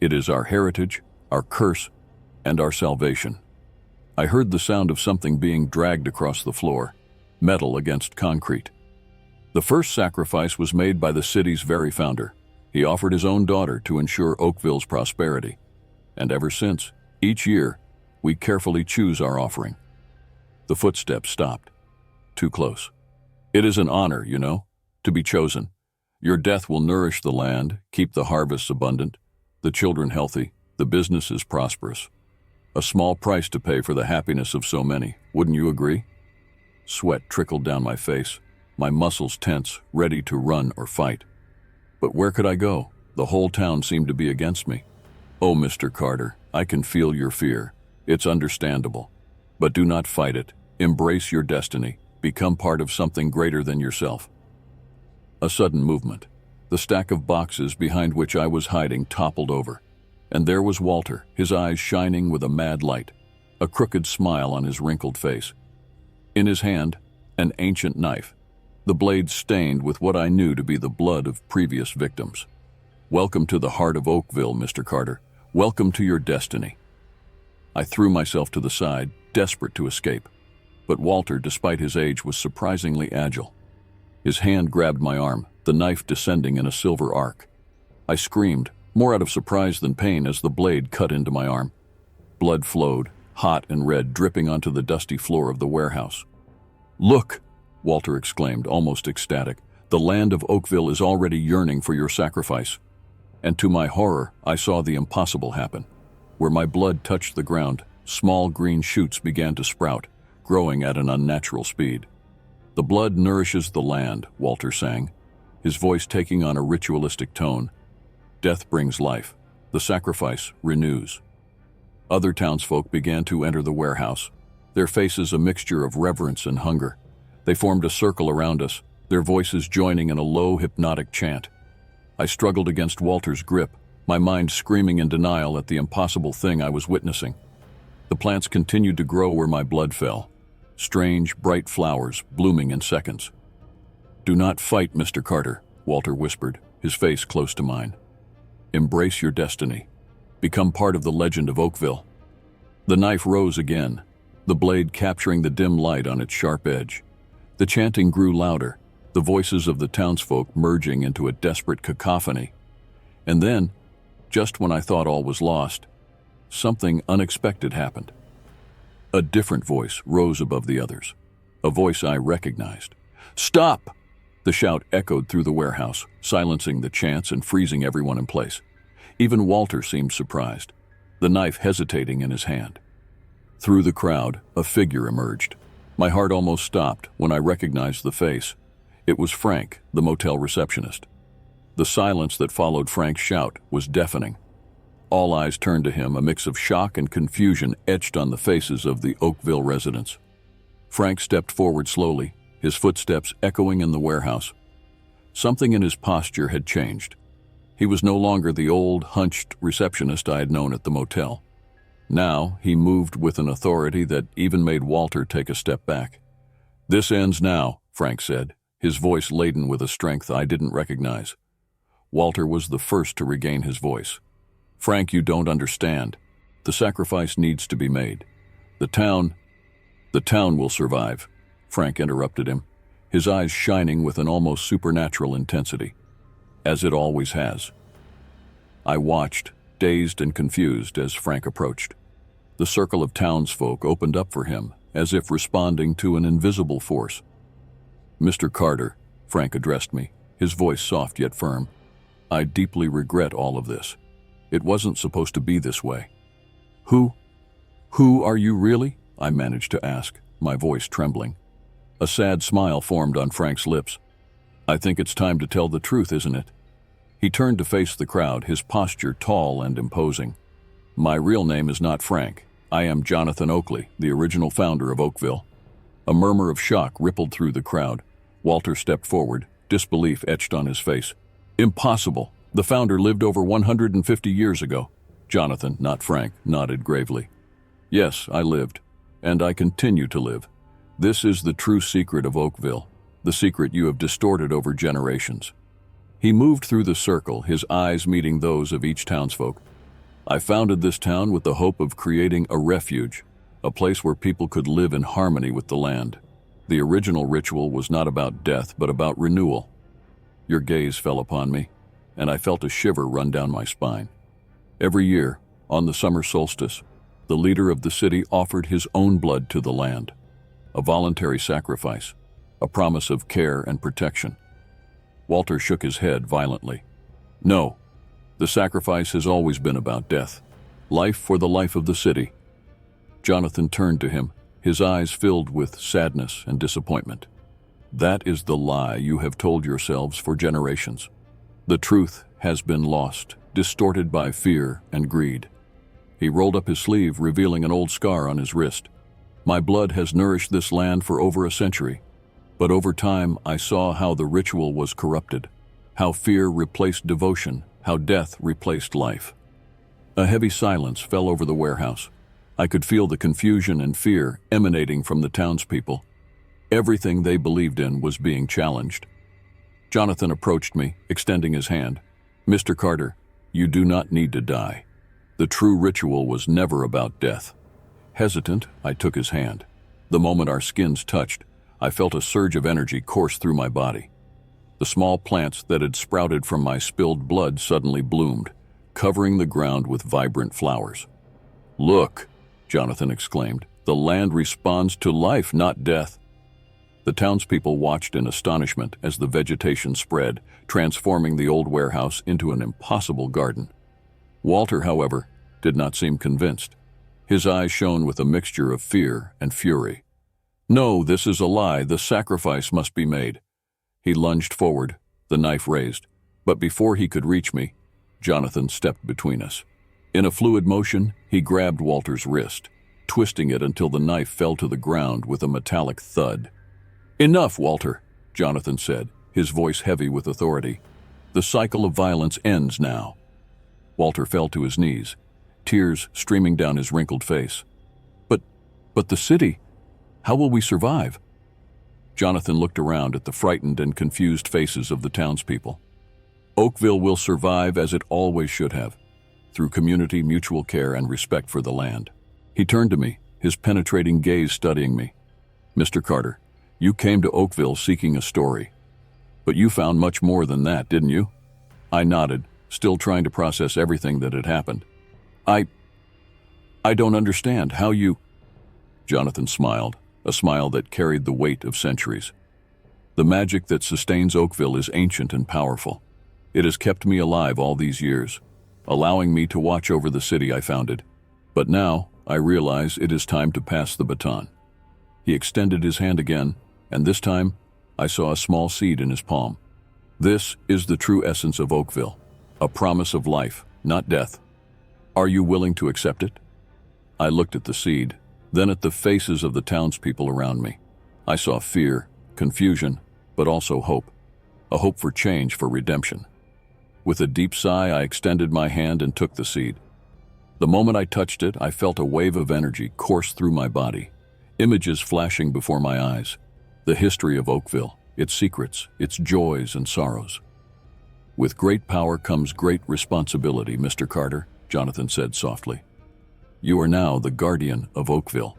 It is our heritage, our curse, and our salvation." I heard the sound of something being dragged across the floor, metal against concrete. The first sacrifice was made by the city's very founder. He offered his own daughter to ensure Oakville's prosperity. And ever since, each year, we carefully choose our offering. The footsteps stopped. Too close. "It is an honor, you know, to be chosen. Your death will nourish the land, keep the harvests abundant, the children healthy, the businesses prosperous. A small price to pay for the happiness of so many, wouldn't you agree?" Sweat trickled down my face, my muscles tense, ready to run or fight. But where could I go? The whole town seemed to be against me. "Oh, Mr. Carter, I can feel your fear. It's understandable. But do not fight it. Embrace your destiny. Become part of something greater than yourself." A sudden movement. The stack of boxes behind which I was hiding toppled over. And there was Walter, his eyes shining with a mad light, a crooked smile on his wrinkled face. In his hand, an ancient knife, the blade stained with what I knew to be the blood of previous victims. "Welcome to the heart of Oakville, Mr. Carter. Welcome to your destiny." I threw myself to the side, desperate to escape. But Walter, despite his age, was surprisingly agile. His hand grabbed my arm, the knife descending in a silver arc. I screamed, more out of surprise than pain, as the blade cut into my arm. Blood flowed, hot and red, dripping onto the dusty floor of the warehouse. "Look!" Walter exclaimed, almost ecstatic. "The land of Oakville is already yearning for your sacrifice." And to my horror, I saw the impossible happen. Where my blood touched the ground, small green shoots began to sprout, growing at an unnatural speed. "The blood nourishes the land," Walter sang, his voice taking on a ritualistic tone. "Death brings life. The sacrifice renews." Other townsfolk began to enter the warehouse, their faces a mixture of reverence and hunger. They formed a circle around us, their voices joining in a low, hypnotic chant. I struggled against Walter's grip, my mind screaming in denial at the impossible thing I was witnessing. The plants continued to grow where my blood fell, strange, bright flowers blooming in seconds. "Do not fight, Mr. Carter," Walter whispered, his face close to mine. "Embrace your destiny. Become part of the legend of Oakville." The knife rose again, the blade capturing the dim light on its sharp edge. The chanting grew louder, the voices of the townsfolk merging into a desperate cacophony. And then, just when I thought all was lost, something unexpected happened. A different voice rose above the others, a voice I recognized. "Stop!" The shout echoed through the warehouse, silencing the chants and freezing everyone in place. Even Walter seemed surprised, the knife hesitating in his hand. Through the crowd, a figure emerged. My heart almost stopped when I recognized the face. It was Frank, the motel receptionist. The silence that followed Frank's shout was deafening. all eyes turned to him, a mix of shock and confusion etched on the faces of the Oakville residents. Frank stepped forward slowly, his footsteps echoing in the warehouse. Something in his posture had changed. He was no longer the old, hunched receptionist I had known at the motel. Now, he moved with an authority that even made Walter take a step back. "This ends now," Frank said, his voice laden with a strength I didn't recognize. Walter was the first to regain his voice. "Frank, you don't understand. The sacrifice needs to be made. The town will survive," Frank interrupted him, his eyes shining with an almost supernatural intensity. "As it always has." I watched, dazed and confused, as Frank approached. The circle of townsfolk opened up for him, as if responding to an invisible force. "Mr. Carter," Frank addressed me, his voice soft yet firm, "I deeply regret all of this. It wasn't supposed to be this way." Who are you really?" I managed to ask, my voice trembling. A sad smile formed on Frank's lips. "I think it's time to tell the truth, isn't it?" He turned to face the crowd, his posture tall and imposing. "My real name is not Frank. I am Jonathan Oakley, the original founder of Oakville." A murmur of shock rippled through the crowd. Walter stepped forward, disbelief etched on his face. "Impossible. The founder lived over 150 years ago." Jonathan, not Frank, nodded gravely. "Yes, I lived, and I continue to live. This is the true secret of Oakville, the secret you have distorted over generations." He moved through the circle, his eyes meeting those of each townsfolk. "I founded this town with the hope of creating a refuge, a place where people could live in harmony with the land. The original ritual was not about death, but about renewal." Your gaze fell upon me, and I felt a shiver run down my spine. Every year, on the summer solstice, the leader of the city offered his own blood to the land, a voluntary sacrifice, a promise of care and protection. Walter shook his head violently. "No, the sacrifice has always been about death, life for the life of the city." Jonathan turned to him, his eyes filled with sadness and disappointment. "That is the lie you have told yourselves for generations. The truth has been lost, distorted by fear and greed." He rolled up his sleeve, revealing an old scar on his wrist. "My blood has nourished this land for over a century, but over time I saw how the ritual was corrupted, how fear replaced devotion, how death replaced life." A heavy silence fell over the warehouse. I could feel the confusion and fear emanating from the townspeople. Everything they believed in was being challenged. Jonathan approached me, extending his hand. "Mr. Carter, you do not need to die. The true ritual was never about death." Hesitant, I took his hand. The moment our skins touched, I felt a surge of energy course through my body. The small plants that had sprouted from my spilled blood suddenly bloomed, covering the ground with vibrant flowers. "Look," Jonathan exclaimed, "the land responds to life, not death." The townspeople watched in astonishment as the vegetation spread, transforming the old warehouse into an impossible garden. Walter, however, did not seem convinced. His eyes shone with a mixture of fear and fury. "No, this is a lie. The sacrifice must be made." He lunged forward, the knife raised, but before he could reach me, Jonathan stepped between us. In a fluid motion, he grabbed Walter's wrist, twisting it until the knife fell to the ground with a metallic thud. "Enough, Walter," Jonathan said, his voice heavy with authority. "The cycle of violence ends now." Walter fell to his knees, tears streaming down his wrinkled face. But the city? How will we survive?" Jonathan looked around at the frightened and confused faces of the townspeople. "Oakville will survive as it always should have, through community, mutual care, and respect for the land." He turned to me, his penetrating gaze studying me. "Mr. Carter, you came to Oakville seeking a story. But you found much more than that, didn't you?" I nodded, still trying to process everything that had happened. I don't understand how you..." Jonathan smiled, a smile that carried the weight of centuries. "The magic that sustains Oakville is ancient and powerful. It has kept me alive all these years, allowing me to watch over the city I founded. But now, I realize it is time to pass the baton." He extended his hand again, and this time, I saw a small seed in his palm. "This is the true essence of Oakville, a promise of life, not death." Are you willing to accept it? I looked at the seed, then at the faces of the townspeople around me. I saw fear, confusion, but also hope. A hope for change, for redemption. With a deep sigh, I extended my hand and took the seed. The moment I touched it, I felt a wave of energy course through my body. Images flashing before my eyes. The history of Oakville, its secrets, its joys and sorrows. With great power comes great responsibility, Mr. Carter, Jonathan said softly. You are now the guardian of Oakville.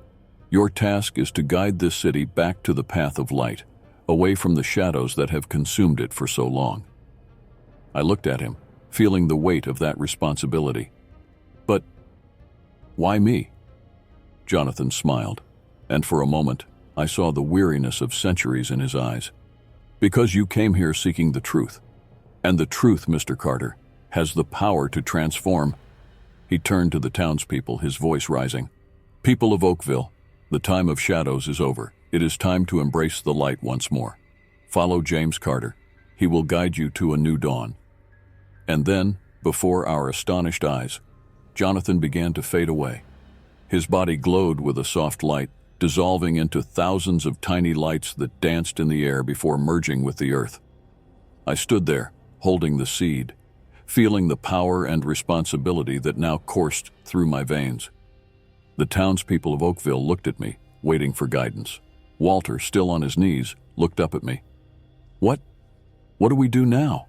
Your task is to guide this city back to the path of light, away from the shadows that have consumed it for so long. I looked at him, feeling the weight of that responsibility. But why me? Jonathan smiled, and for a moment, I saw the weariness of centuries in his eyes. Because you came here seeking the truth. And the truth, Mr. Carter, has the power to transform. He turned to the townspeople, his voice rising. People of Oakville, the time of shadows is over. It is time to embrace the light once more. Follow James Carter. He will guide you to a new dawn. And then, before our astonished eyes, Jonathan began to fade away. His body glowed with a soft light, dissolving into thousands of tiny lights that danced in the air before merging with the earth. I stood there, holding the seed, feeling the power and responsibility that now coursed through my veins. The townspeople of Oakville looked at me, waiting for guidance. Walter, still on his knees, looked up at me. What do we do now?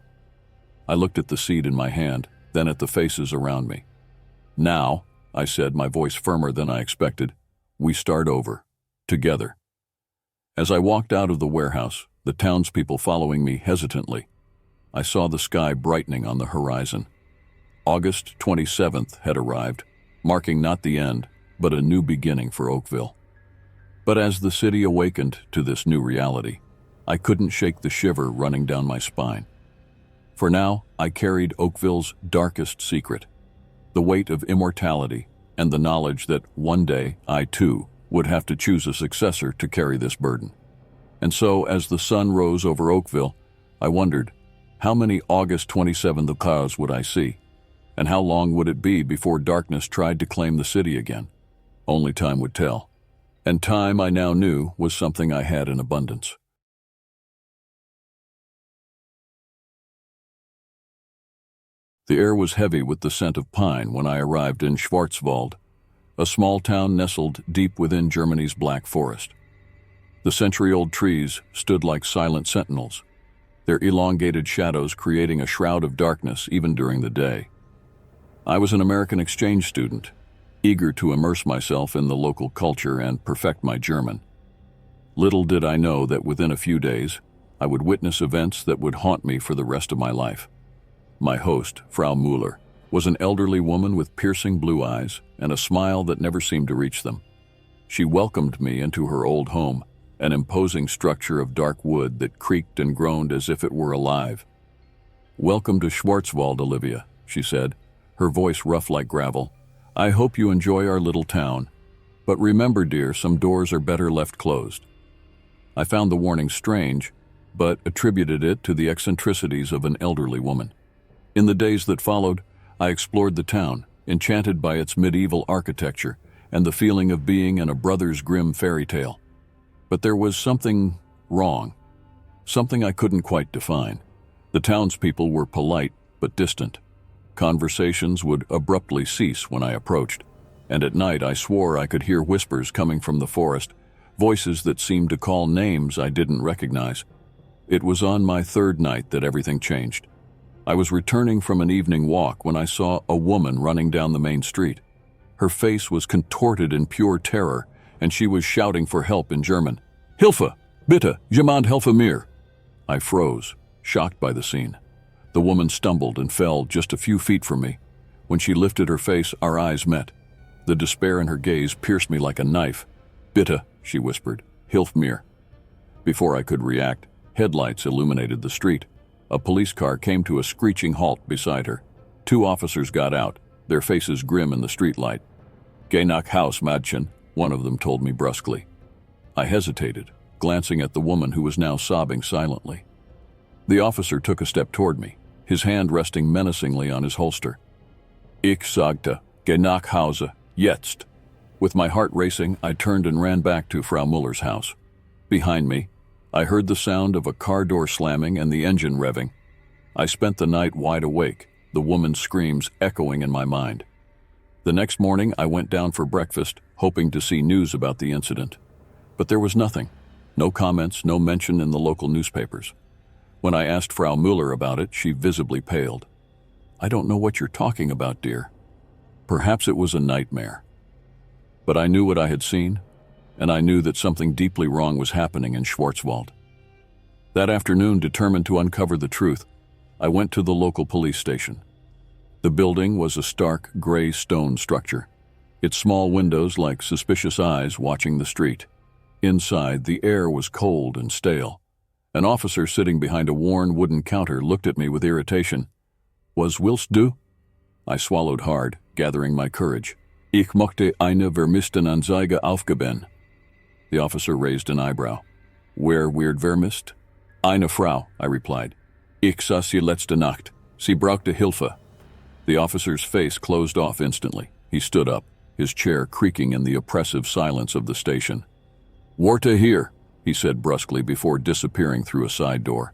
I looked at the seed in my hand, then at the faces around me. Now, I said, my voice firmer than I expected, we start over, together. As I walked out of the warehouse, the townspeople following me hesitantly, I saw the sky brightening on the horizon. August 27th had arrived, marking not the end, but a new beginning for Oakville. But as the city awakened to this new reality, I couldn't shake the shiver running down my spine. For now, I carried Oakville's darkest secret, the weight of immortality and the knowledge that one day I, too, would have to choose a successor to carry this burden. And so, as the sun rose over Oakville, I wondered, how many August 27th clouds would I see? And how long would it be before darkness tried to claim the city again? Only time would tell. And time, I now knew, was something I had in abundance. The air was heavy with the scent of pine when I arrived in Schwarzwald, a small town nestled deep within Germany's Black Forest. The century-old trees stood like silent sentinels, their elongated shadows creating a shroud of darkness even during the day. I was an American exchange student, eager to immerse myself in the local culture and perfect my German. Little did I know that within a few days, I would witness events that would haunt me for the rest of my life. My host, Frau Müller, was an elderly woman with piercing blue eyes and a smile that never seemed to reach them. She welcomed me into her old home, an imposing structure of dark wood that creaked and groaned as if it were alive. "Welcome to Schwarzwald, Olivia," she said, her voice rough like gravel. "I hope you enjoy our little town. But remember, dear, some doors are better left closed." I found the warning strange, but attributed it to the eccentricities of an elderly woman. In the days that followed, I explored the town, enchanted by its medieval architecture and the feeling of being in a Brothers Grimm fairy tale. But there was something wrong, something I couldn't quite define. The townspeople were polite but distant. Conversations would abruptly cease when I approached, and at night I swore I could hear whispers coming from the forest, voices that seemed to call names I didn't recognize. It was on my third night that everything changed. I was returning from an evening walk when I saw a woman running down the main street. Her face was contorted in pure terror, and she was shouting for help in German. "Hilfe! Bitte! Jemand helfe mir!" I froze, shocked by the scene. The woman stumbled and fell just a few feet from me. When she lifted her face, our eyes met. The despair in her gaze pierced me like a knife. "Bitte," she whispered. "Hilf mir." Before I could react, headlights illuminated the street. A police car came to a screeching halt beside her. Two officers got out, their faces grim in the streetlight. "Geh nach Haus, Mädchen," one of them told me brusquely. I hesitated, glancing at the woman who was now sobbing silently. The officer took a step toward me, his hand resting menacingly on his holster. "Ich sagte," Geh nach Hause, jetzt. With my heart racing, I turned and ran back to Frau Muller's house. Behind me, I heard the sound of a car door slamming and the engine revving. I spent the night wide awake, the woman's screams echoing in my mind. The next morning, I went down for breakfast, hoping to see news about the incident. But there was nothing. No comments, no mention in the local newspapers. When I asked Frau Muller about it, she visibly paled. I don't know what you're talking about, dear. Perhaps it was a nightmare. But I knew what I had seen, and I knew that something deeply wrong was happening in Schwarzwald. That afternoon, determined to uncover the truth, I went to the local police station. The building was a stark, gray stone structure, its small windows like suspicious eyes watching the street. Inside, the air was cold and stale. An officer sitting behind a worn wooden counter looked at me with irritation. Was willst du? I swallowed hard, gathering my courage. Ich möchte eine Vermisstenanzeige aufgeben. The officer raised an eyebrow. Where weird Vermisst? Eine Frau, I replied. Ich sah sie letzte Nacht. Sie brauchte Hilfe. The officer's face closed off instantly. He stood up, his chair creaking in the oppressive silence of the station. Warte here, he said brusquely before disappearing through a side door.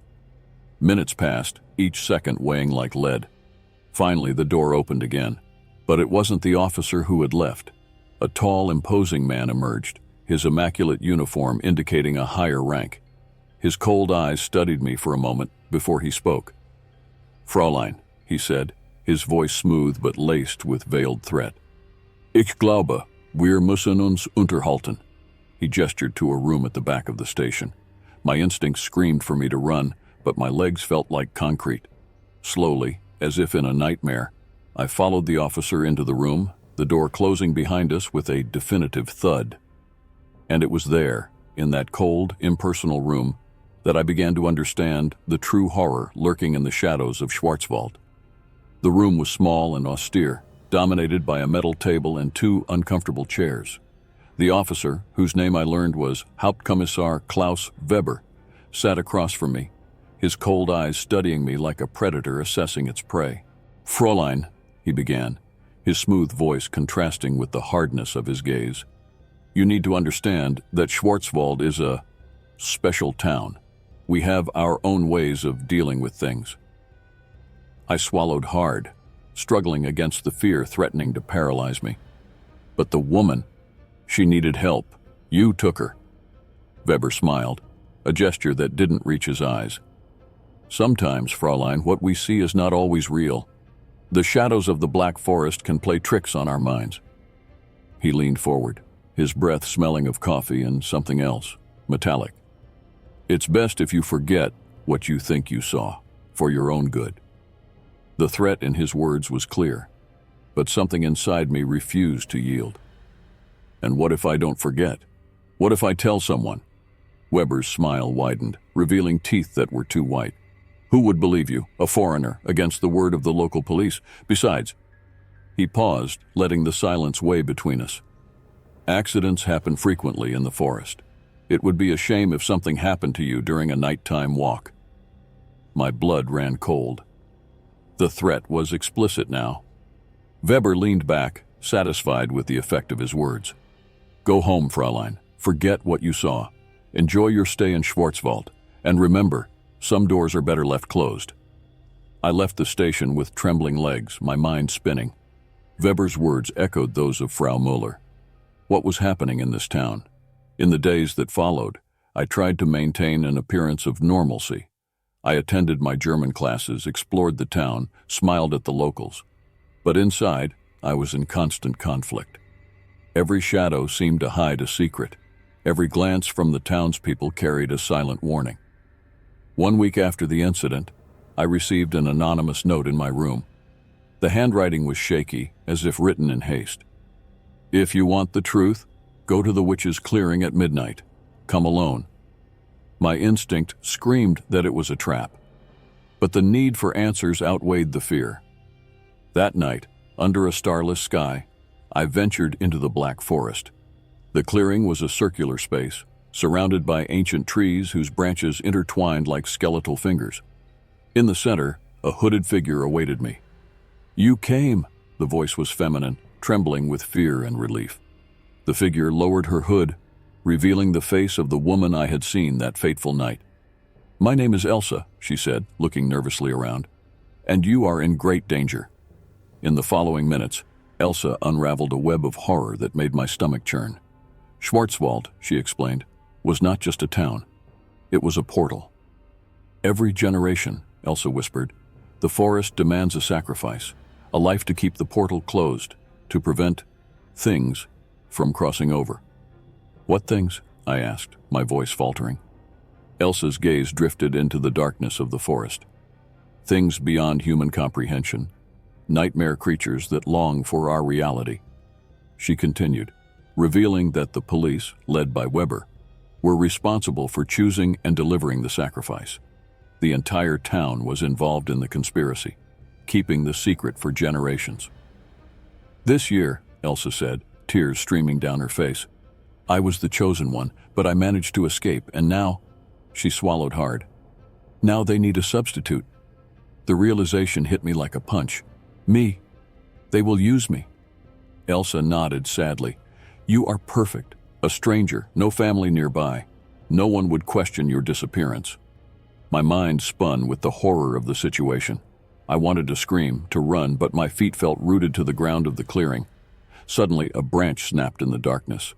Minutes passed, each second weighing like lead. Finally, the door opened again. But it wasn't the officer who had left. A tall, imposing man emerged, his immaculate uniform indicating a higher rank. His cold eyes studied me for a moment before he spoke. Fräulein, he said, his voice smooth but laced with veiled threat. Ich glaube, wir müssen uns unterhalten. He gestured to a room at the back of the station. My instincts screamed for me to run, but my legs felt like concrete. Slowly, as if in a nightmare, I followed the officer into the room, the door closing behind us with a definitive thud. And it was there, in that cold, impersonal room, that I began to understand the true horror lurking in the shadows of Schwarzwald. The room was small and austere, dominated by a metal table and two uncomfortable chairs. The officer, whose name I learned was Hauptkommissar Klaus Weber, sat across from me, his cold eyes studying me like a predator assessing its prey. Fräulein, he began, his smooth voice contrasting with the hardness of his gaze. You need to understand that Schwarzwald is a special town. We have our own ways of dealing with things. I swallowed hard, struggling against the fear threatening to paralyze me. But the woman, she needed help. You took her. Weber smiled, a gesture that didn't reach his eyes. Sometimes, Fräulein, what we see is not always real. The shadows of the Black Forest can play tricks on our minds. He leaned forward, his breath smelling of coffee and something else, metallic. It's best if you forget what you think you saw, for your own good. The threat in his words was clear, but something inside me refused to yield. And what if I don't forget? What if I tell someone? Weber's smile widened, revealing teeth that were too white. Who would believe you, a foreigner, against the word of the local police? Besides, he paused, letting the silence weigh between us. Accidents happen frequently in the forest. It would be a shame if something happened to you during a nighttime walk. My blood ran cold. The threat was explicit now. Weber leaned back, satisfied with the effect of his words. Go home, Fräulein. Forget what you saw. Enjoy your stay in Schwarzwald. And remember, some doors are better left closed. I left the station with trembling legs, my mind spinning. Weber's words echoed those of Frau Muller. What was happening in this town? In the days that followed, I tried to maintain an appearance of normalcy. I attended my German classes, explored the town, smiled at the locals. But inside, I was in constant conflict. Every shadow seemed to hide a secret. Every glance from the townspeople carried a silent warning. 1 week after the incident, I received an anonymous note in my room. The handwriting was shaky, as if written in haste. If you want the truth, go to the witch's clearing at midnight. Come alone. My instinct screamed that it was a trap. But the need for answers outweighed the fear. That night, under a starless sky, I ventured into the Black Forest. The clearing was a circular space, surrounded by ancient trees whose branches intertwined like skeletal fingers. In the center, a hooded figure awaited me. You came, the voice was feminine, trembling with fear and relief. The figure lowered her hood, revealing the face of the woman I had seen that fateful night. "My name is Elsa," she said, looking nervously around, "and you are in great danger." In the following minutes, Elsa unraveled a web of horror that made my stomach churn. Schwarzwald, she explained, was not just a town. It was a portal. "Every generation," Elsa whispered, "the forest demands a sacrifice, a life to keep the portal closed, to prevent things from crossing over." "What things?" I asked, my voice faltering. Elsa's gaze drifted into the darkness of the forest. "Things beyond human comprehension, nightmare creatures that long for our reality." She continued, revealing that the police, led by Weber, were responsible for choosing and delivering the sacrifice. The entire town was involved in the conspiracy, keeping the secret for generations. "This year," Elsa said, tears streaming down her face, "I was the chosen one, but I managed to escape, and now—" She swallowed hard. "Now they need a substitute." The realization hit me like a punch. Me. They will use me. Elsa nodded sadly. "You are perfect. A stranger, no family nearby. No one would question your disappearance." My mind spun with the horror of the situation. I wanted to scream, to run, but my feet felt rooted to the ground of the clearing. Suddenly, a branch snapped in the darkness.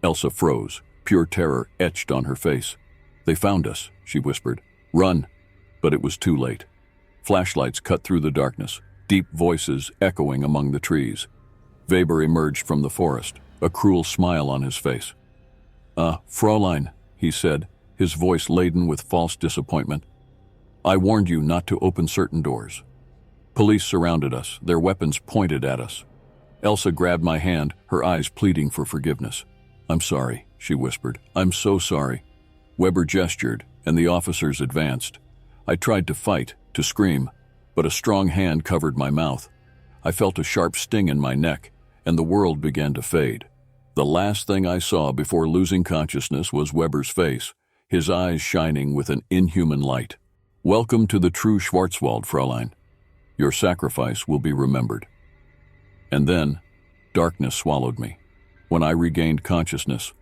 Elsa froze, pure terror etched on her face. "They found us," she whispered. "Run!" But it was too late. Flashlights cut through the darkness, deep voices echoing among the trees. Weber emerged from the forest, a cruel smile on his face. Fräulein," he said, his voice laden with false disappointment. "I warned you not to open certain doors." Police surrounded us, their weapons pointed at us. Elsa grabbed my hand, her eyes pleading for forgiveness. "I'm sorry," she whispered. "I'm so sorry." Weber gestured, and the officers advanced. I tried to fight, to scream, but a strong hand covered my mouth. I felt a sharp sting in my neck, and the world began to fade. The last thing I saw before losing consciousness was Weber's face, his eyes shining with an inhuman light. "Welcome to the true Schwarzwald, Fräulein. Your sacrifice will be remembered." And then, darkness swallowed me. When I regained consciousness,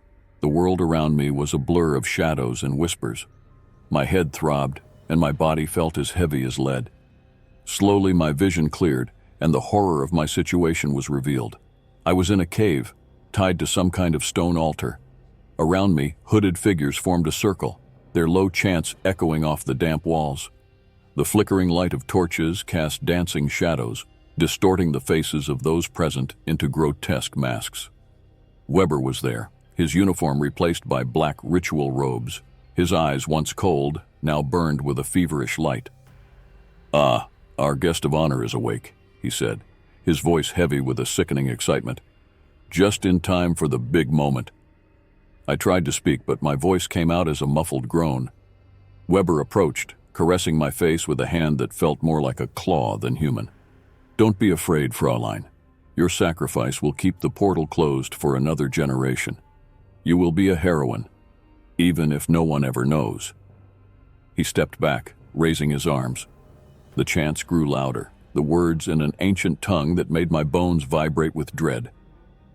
the world around me was a blur of shadows and whispers. My head throbbed, and my body felt as heavy as lead. Slowly my vision cleared, and the horror of my situation was revealed. I was in a cave, tied to some kind of stone altar. Around me, hooded figures formed a circle, their low chants echoing off the damp walls. The flickering light of torches cast dancing shadows, distorting the faces of those present into grotesque masks. Weber was there, his uniform replaced by black ritual robes. His eyes, once cold, now burned with a feverish light. "Ah, our guest of honor is awake," he said, his voice heavy with a sickening excitement. "Just in time for the big moment." I tried to speak, but my voice came out as a muffled groan. Weber approached, caressing my face with a hand that felt more like a claw than human. "Don't be afraid, Fräulein. Your sacrifice will keep the portal closed for another generation. You will be a heroine, even if no one ever knows." He stepped back, raising his arms. The chants grew louder, the words in an ancient tongue that made my bones vibrate with dread.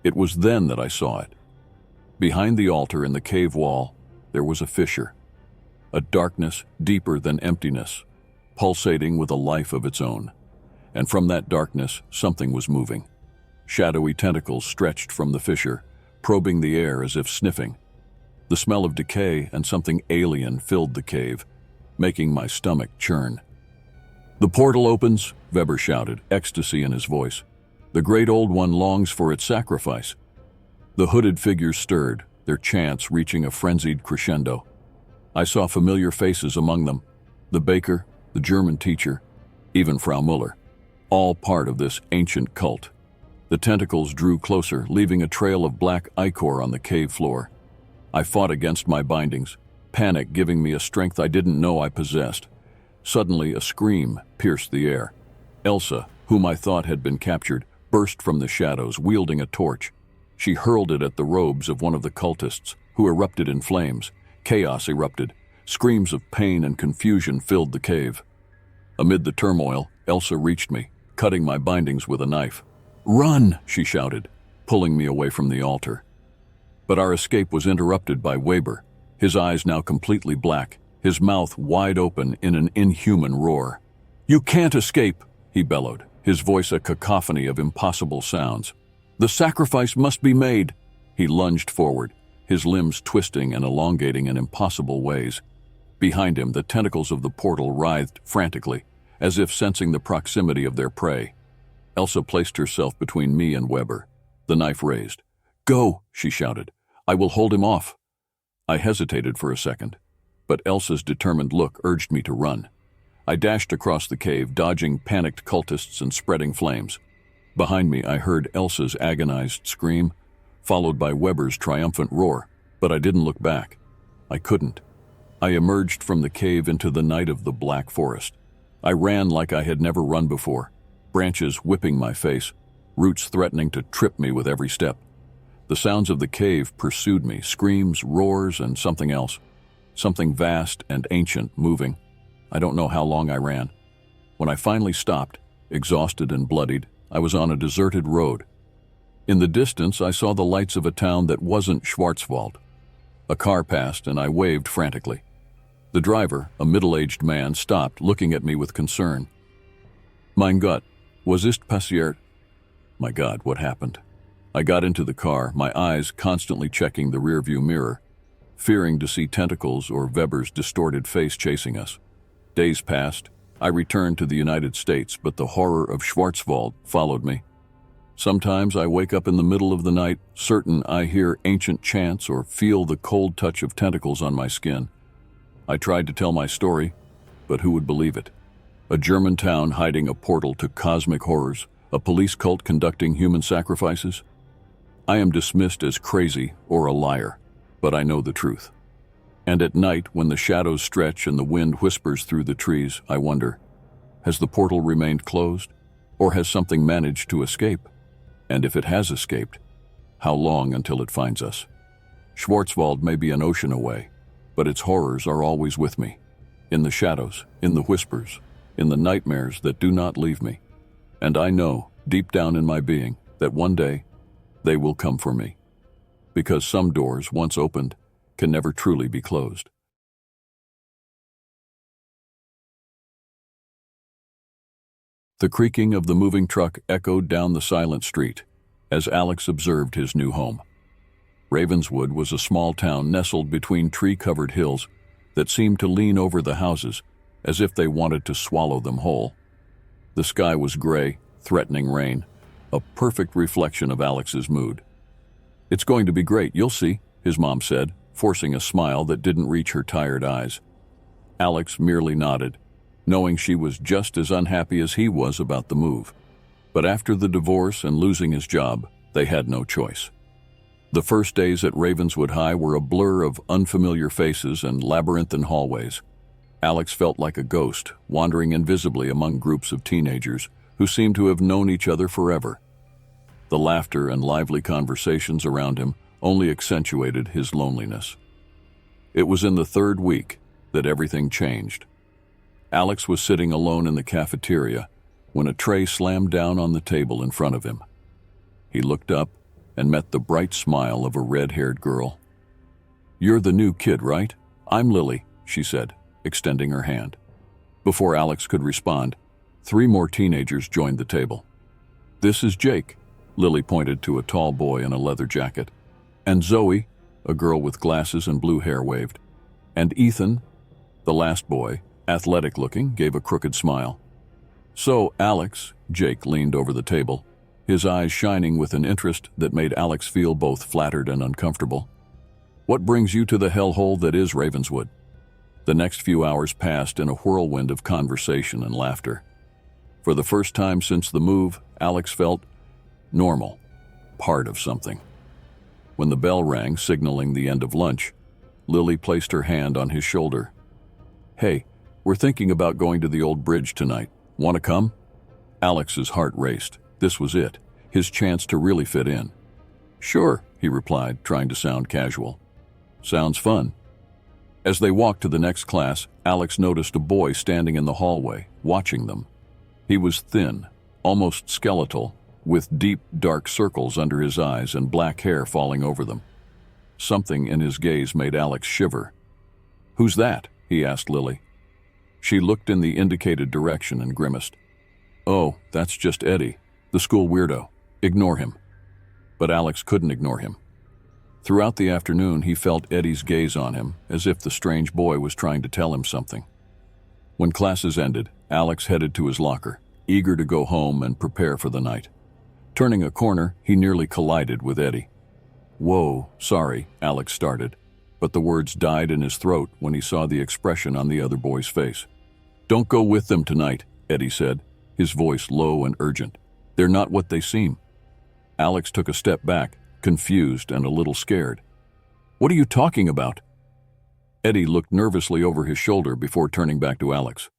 It was then that I saw it. Behind the altar in the cave wall, there was a fissure, a darkness deeper than emptiness, pulsating with a life of its own. And from that darkness, something was moving. Shadowy tentacles stretched from the fissure, probing the air as if sniffing. The smell of decay and something alien filled the cave, making my stomach churn. "The portal opens," Weber shouted, ecstasy in his voice. "The great old one longs for its sacrifice." The hooded figures stirred, their chants reaching a frenzied crescendo. I saw familiar faces among them, the baker, the German teacher, even Frau Müller, all part of this ancient cult. The tentacles drew closer, leaving a trail of black ichor on the cave floor. I fought against my bindings, panic giving me a strength I didn't know I possessed. Suddenly, a scream pierced the air. Elsa, whom I thought had been captured, burst from the shadows, wielding a torch. She hurled it at the robes of one of the cultists, who erupted in flames. Chaos erupted. Screams of pain and confusion filled the cave. Amid the turmoil, Elsa reached me, cutting my bindings with a knife. "Run!" she shouted, pulling me away from the altar. But our escape was interrupted by Weber, his eyes now completely black, his mouth wide open in an inhuman roar. "You can't escape!" he bellowed, his voice a cacophony of impossible sounds. "The sacrifice must be made!" He lunged forward, his limbs twisting and elongating in impossible ways. Behind him, the tentacles of the portal writhed frantically, as if sensing the proximity of their prey. Elsa placed herself between me and Weber, the knife raised. "Go!" she shouted. "I will hold him off." I hesitated for a second, but Elsa's determined look urged me to run. I dashed across the cave, dodging panicked cultists and spreading flames. Behind me, I heard Elsa's agonized scream, followed by Weber's triumphant roar, but I didn't look back. I couldn't. I emerged from the cave into the night of the Black Forest. I ran like I had never run before, branches whipping my face, roots threatening to trip me with every step. The sounds of the cave pursued me, screams, roars, and something else. Something vast and ancient moving. I don't know how long I ran. When I finally stopped, exhausted and bloodied, I was on a deserted road. In the distance, I saw the lights of a town that wasn't Schwarzwald. A car passed, and I waved frantically. The driver, a middle-aged man, stopped, looking at me with concern. "Mein Gott, was ist passiert?" My God, what happened? I got into the car, my eyes constantly checking the rearview mirror, fearing to see tentacles or Weber's distorted face chasing us. Days passed. I returned to the United States, but the horror of Schwarzwald followed me. Sometimes I wake up in the middle of the night, certain I hear ancient chants or feel the cold touch of tentacles on my skin. I tried to tell my story, but who would believe it? A German town hiding a portal to cosmic horrors, a police cult conducting human sacrifices? I am dismissed as crazy or a liar, but I know the truth. And at night, when the shadows stretch and the wind whispers through the trees, I wonder, has the portal remained closed, or has something managed to escape? And if it has escaped, how long until it finds us? Schwarzwald may be an ocean away, but its horrors are always with me, in the shadows, in the whispers, in the nightmares that do not leave me. And I know, deep down in my being, that one day they will come for me, because some doors, once opened, can never truly be closed. The creaking of the moving truck echoed down the silent street as Alex observed his new home. Ravenswood was a small town nestled between tree-covered hills that seemed to lean over the houses as if they wanted to swallow them whole. The sky was gray, threatening rain, a perfect reflection of Alex's mood. "It's going to be great, you'll see," his mom said, forcing a smile that didn't reach her tired eyes. Alex merely nodded, knowing she was just as unhappy as he was about the move. But after the divorce and losing his job, they had no choice. The first days at Ravenswood High were a blur of unfamiliar faces and labyrinthine hallways. Alex felt like a ghost, wandering invisibly among groups of teenagers who seemed to have known each other forever. The laughter and lively conversations around him only accentuated his loneliness. It was in the third week that everything changed. Alex was sitting alone in the cafeteria when a tray slammed down on the table in front of him. He looked up and met the bright smile of a red-haired girl. "You're the new kid, right? I'm Lily," she said, extending her hand. Before Alex could respond, 3 more teenagers joined the table. "This is Jake," Lily pointed to a tall boy in a leather jacket. "And Zoe," a girl with glasses and blue hair waved. "And Ethan," the last boy, athletic-looking, gave a crooked smile. "So, Alex," Jake leaned over the table, his eyes shining with an interest that made Alex feel both flattered and uncomfortable. "What brings you to the hellhole that is Ravenswood?" The next few hours passed in a whirlwind of conversation and laughter. For the first time since the move, Alex felt normal, part of something. When the bell rang, signaling the end of lunch, Lily placed her hand on his shoulder. "Hey, we're thinking about going to the old bridge tonight. Want to come?" Alex's heart raced. This was it, his chance to really fit in. "Sure," he replied, trying to sound casual. "Sounds fun." As they walked to the next class, Alex noticed a boy standing in the hallway, watching them. He was thin, almost skeletal, with deep, dark circles under his eyes and black hair falling over them. Something in his gaze made Alex shiver. "Who's that?" he asked Lily. She looked in the indicated direction and grimaced. "Oh, that's just Eddie, the school weirdo. Ignore him." But Alex couldn't ignore him. Throughout the afternoon, he felt Eddie's gaze on him, as if the strange boy was trying to tell him something. When classes ended, Alex headed to his locker, eager to go home and prepare for the night. Turning a corner, he nearly collided with Eddie. "Whoa, sorry," Alex started, but the words died in his throat when he saw the expression on the other boy's face. "Don't go with them tonight," Eddie said, his voice low and urgent. "They're not what they seem." Alex took a step back, confused and a little scared. "What are you talking about?" Eddie looked nervously over his shoulder before turning back to Alex.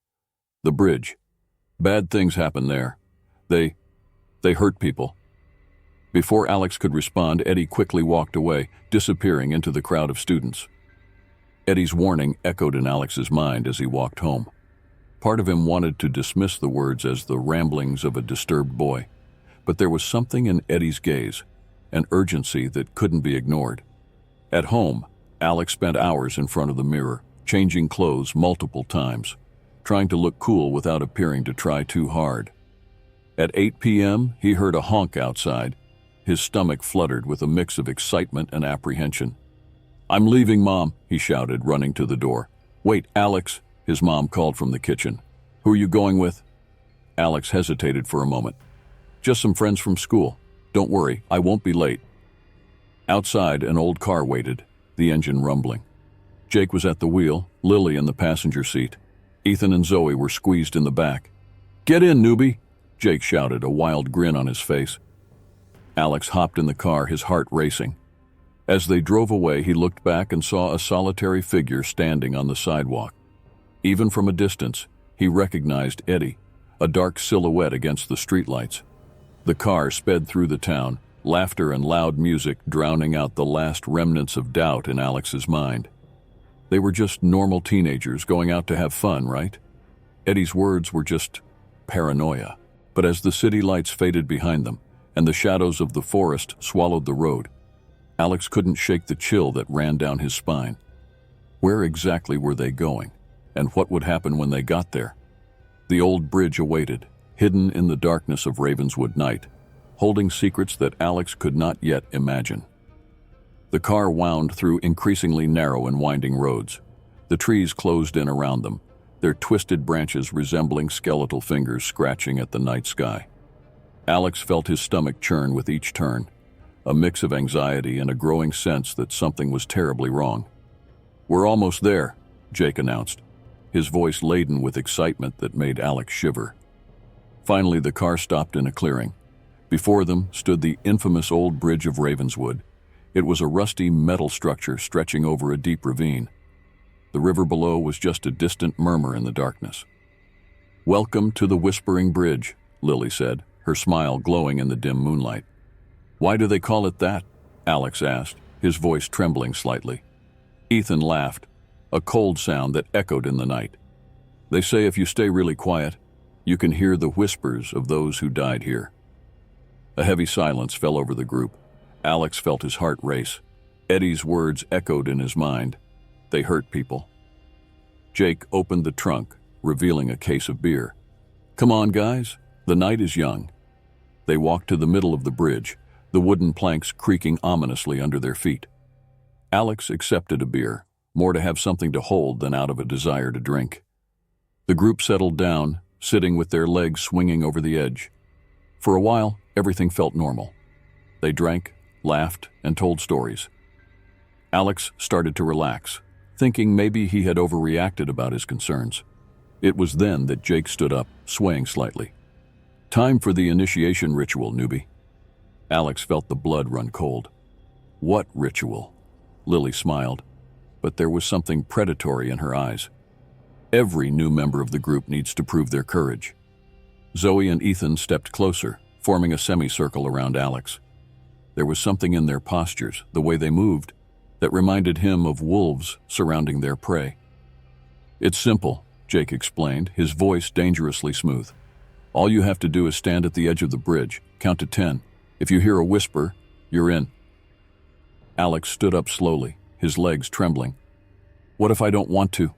"The bridge. Bad things happen there. They hurt people." Before Alex could respond, Eddie quickly walked away, disappearing into the crowd of students. Eddie's warning echoed in Alex's mind as he walked home. Part of him wanted to dismiss the words as the ramblings of a disturbed boy, but there was something in Eddie's gaze, an urgency that couldn't be ignored. At home, Alex spent hours in front of the mirror, changing clothes multiple times, trying to look cool without appearing to try too hard. At 8 p.m., he heard a honk outside. His stomach fluttered with a mix of excitement and apprehension. "I'm leaving, Mom," he shouted, running to the door. "Wait, Alex," his mom called from the kitchen. "Who are you going with?" Alex hesitated for a moment. "Just some friends from school. Don't worry, I won't be late." Outside, an old car waited, the engine rumbling. Jake was at the wheel, Lily in the passenger seat. Ethan and Zoe were squeezed in the back. "Get in, newbie," Jake shouted, a wild grin on his face. Alex hopped in the car, his heart racing. As they drove away, he looked back and saw a solitary figure standing on the sidewalk. Even from a distance, he recognized Eddie, a dark silhouette against the streetlights. The car sped through the town, laughter and loud music drowning out the last remnants of doubt in Alex's mind. They were just normal teenagers going out to have fun, right? Eddie's words were just paranoia. But as the city lights faded behind them, and the shadows of the forest swallowed the road, Alex couldn't shake the chill that ran down his spine. Where exactly were they going, and what would happen when they got there? The old bridge awaited, hidden in the darkness of Ravenswood night, holding secrets that Alex could not yet imagine. The car wound through increasingly narrow and winding roads. The trees closed in around them, their twisted branches resembling skeletal fingers scratching at the night sky. Alex felt his stomach churn with each turn, a mix of anxiety and a growing sense that something was terribly wrong. "We're almost there," Jake announced, his voice laden with excitement that made Alex shiver. Finally, the car stopped in a clearing. Before them stood the infamous old bridge of Ravenswood. It was a rusty metal structure stretching over a deep ravine. The river below was just a distant murmur in the darkness. "Welcome to the Whispering Bridge," Lily said, her smile glowing in the dim moonlight. "Why do they call it that?" Alex asked, his voice trembling slightly. Ethan laughed, a cold sound that echoed in the night. "They say if you stay really quiet, you can hear the whispers of those who died here." A heavy silence fell over the group. Alex felt his heart race. Eddie's words echoed in his mind. They hurt people. Jake opened the trunk, revealing a case of beer. "Come on, guys. The night is young." They walked to the middle of the bridge, the wooden planks creaking ominously under their feet. Alex accepted a beer, more to have something to hold than out of a desire to drink. The group settled down, sitting with their legs swinging over the edge. For a while, everything felt normal. They drank, laughed, and told stories. Alex started to relax, thinking maybe he had overreacted about his concerns. It was then that Jake stood up, swaying slightly. "Time for the initiation ritual, newbie." Alex felt the blood run cold. "What ritual?" Lily smiled, but there was something predatory in her eyes. "Every new member of the group needs to prove their courage." Zoe and Ethan stepped closer, forming a semicircle around Alex. There was something in their postures, the way they moved, that reminded him of wolves surrounding their prey. "It's simple," Jake explained, his voice dangerously smooth. All you have to do is stand at the edge of the bridge, count to 10. If you hear a whisper, you're in." Alex stood up slowly, his legs trembling. "What if I don't want to?"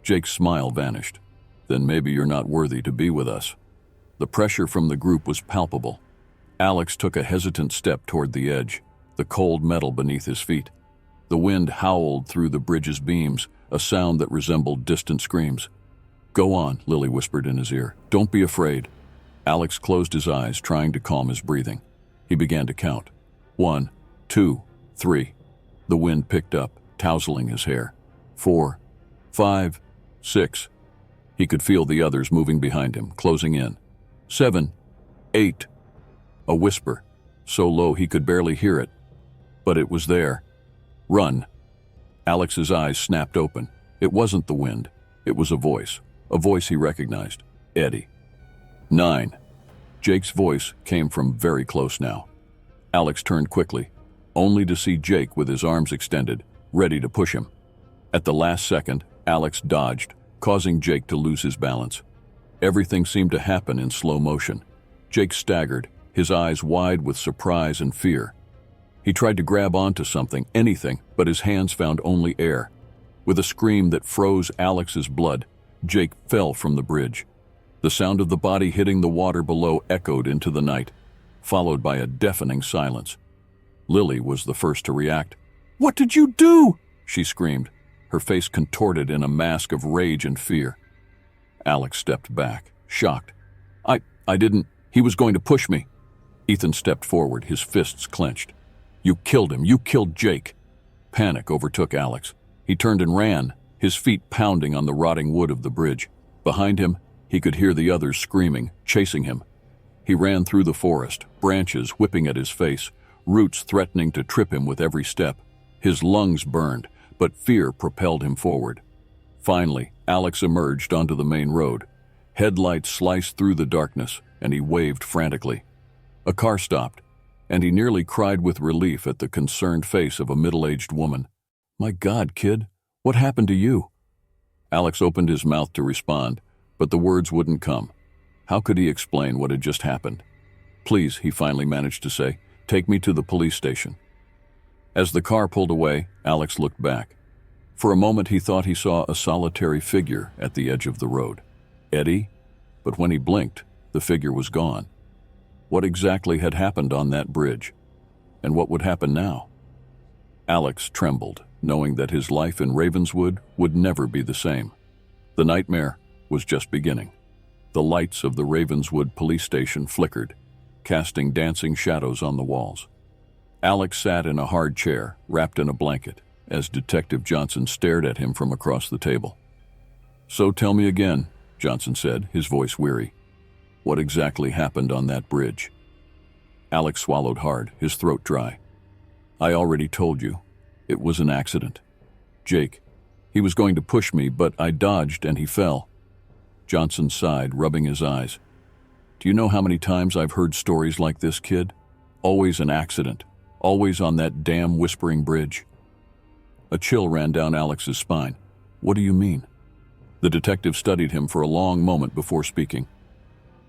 Jake's smile vanished. "Then maybe you're not worthy to be with us." The pressure from the group was palpable. Alex took a hesitant step toward the edge, the cold metal beneath his feet. The wind howled through the bridge's beams, a sound that resembled distant screams. "Go on," Lily whispered in his ear. "Don't be afraid." Alex closed his eyes, trying to calm his breathing. He began to count. 1, 2, 3. The wind picked up, tousling his hair. 4, 5, 6. He could feel the others moving behind him, closing in. 7, 8. A whisper, so low he could barely hear it. But it was there. "Run." Alex's eyes snapped open. It wasn't the wind. It was a voice he recognized. Eddie. 9. Jake's voice came from very close now. Alex turned quickly, only to see Jake with his arms extended, ready to push him. At the last second, Alex dodged, causing Jake to lose his balance. Everything seemed to happen in slow motion. Jake staggered, his eyes wide with surprise and fear. He tried to grab onto something, anything, but his hands found only air. With a scream that froze Alex's blood, Jake fell from the bridge. The sound of the body hitting the water below echoed into the night, followed by a deafening silence. Lily was the first to react. "What did you do?" she screamed, her face contorted in a mask of rage and fear. Alex stepped back, shocked. I didn't. He was going to push me." Ethan stepped forward, his fists clenched. "You killed him. You killed Jake." Panic overtook Alex. He turned and ran, his feet pounding on the rotting wood of the bridge. Behind him, he could hear the others screaming, chasing him. He ran through the forest, branches whipping at his face, roots threatening to trip him with every step. His lungs burned, but fear propelled him forward. Finally, Alex emerged onto the main road. Headlights sliced through the darkness, and he waved frantically. A car stopped, and he nearly cried with relief at the concerned face of a middle-aged woman. "My God, kid, what happened to you?" Alex opened his mouth to respond, but the words wouldn't come. How could he explain what had just happened? "Please," he finally managed to say, "take me to the police station." As the car pulled away, Alex looked back. For a moment he thought he saw a solitary figure at the edge of the road. Eddie? But when he blinked, the figure was gone. What exactly had happened on that bridge? And what would happen now? Alex trembled, knowing that his life in Ravenswood would never be the same. The nightmare was just beginning. The lights of the Ravenswood police station flickered, casting dancing shadows on the walls. Alex sat in a hard chair, wrapped in a blanket, as Detective Johnson stared at him from across the table. "So tell me again," Johnson said, his voice weary. "What exactly happened on that bridge?" Alex swallowed hard, his throat dry. "I already told you. It was an accident. Jake. He was going to push me, but I dodged and he fell." Johnson sighed, rubbing his eyes. "Do you know how many times I've heard stories like this, kid? Always an accident. Always on that damn whispering bridge." A chill ran down Alex's spine. "What do you mean?" The detective studied him for a long moment before speaking.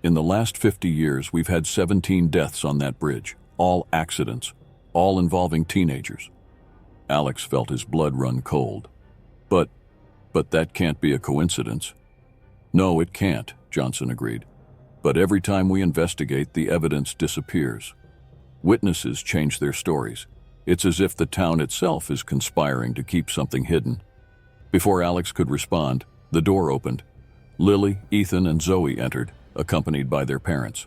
"In the last 50 years, we've had 17 deaths on that bridge, all accidents, all involving teenagers." Alex felt his blood run cold. But that can't be a coincidence." "No, it can't," Johnson agreed. "But every time we investigate, the evidence disappears. Witnesses change their stories. It's as if the town itself is conspiring to keep something hidden." Before Alex could respond, the door opened. Lily, Ethan, and Zoe entered, accompanied by their parents.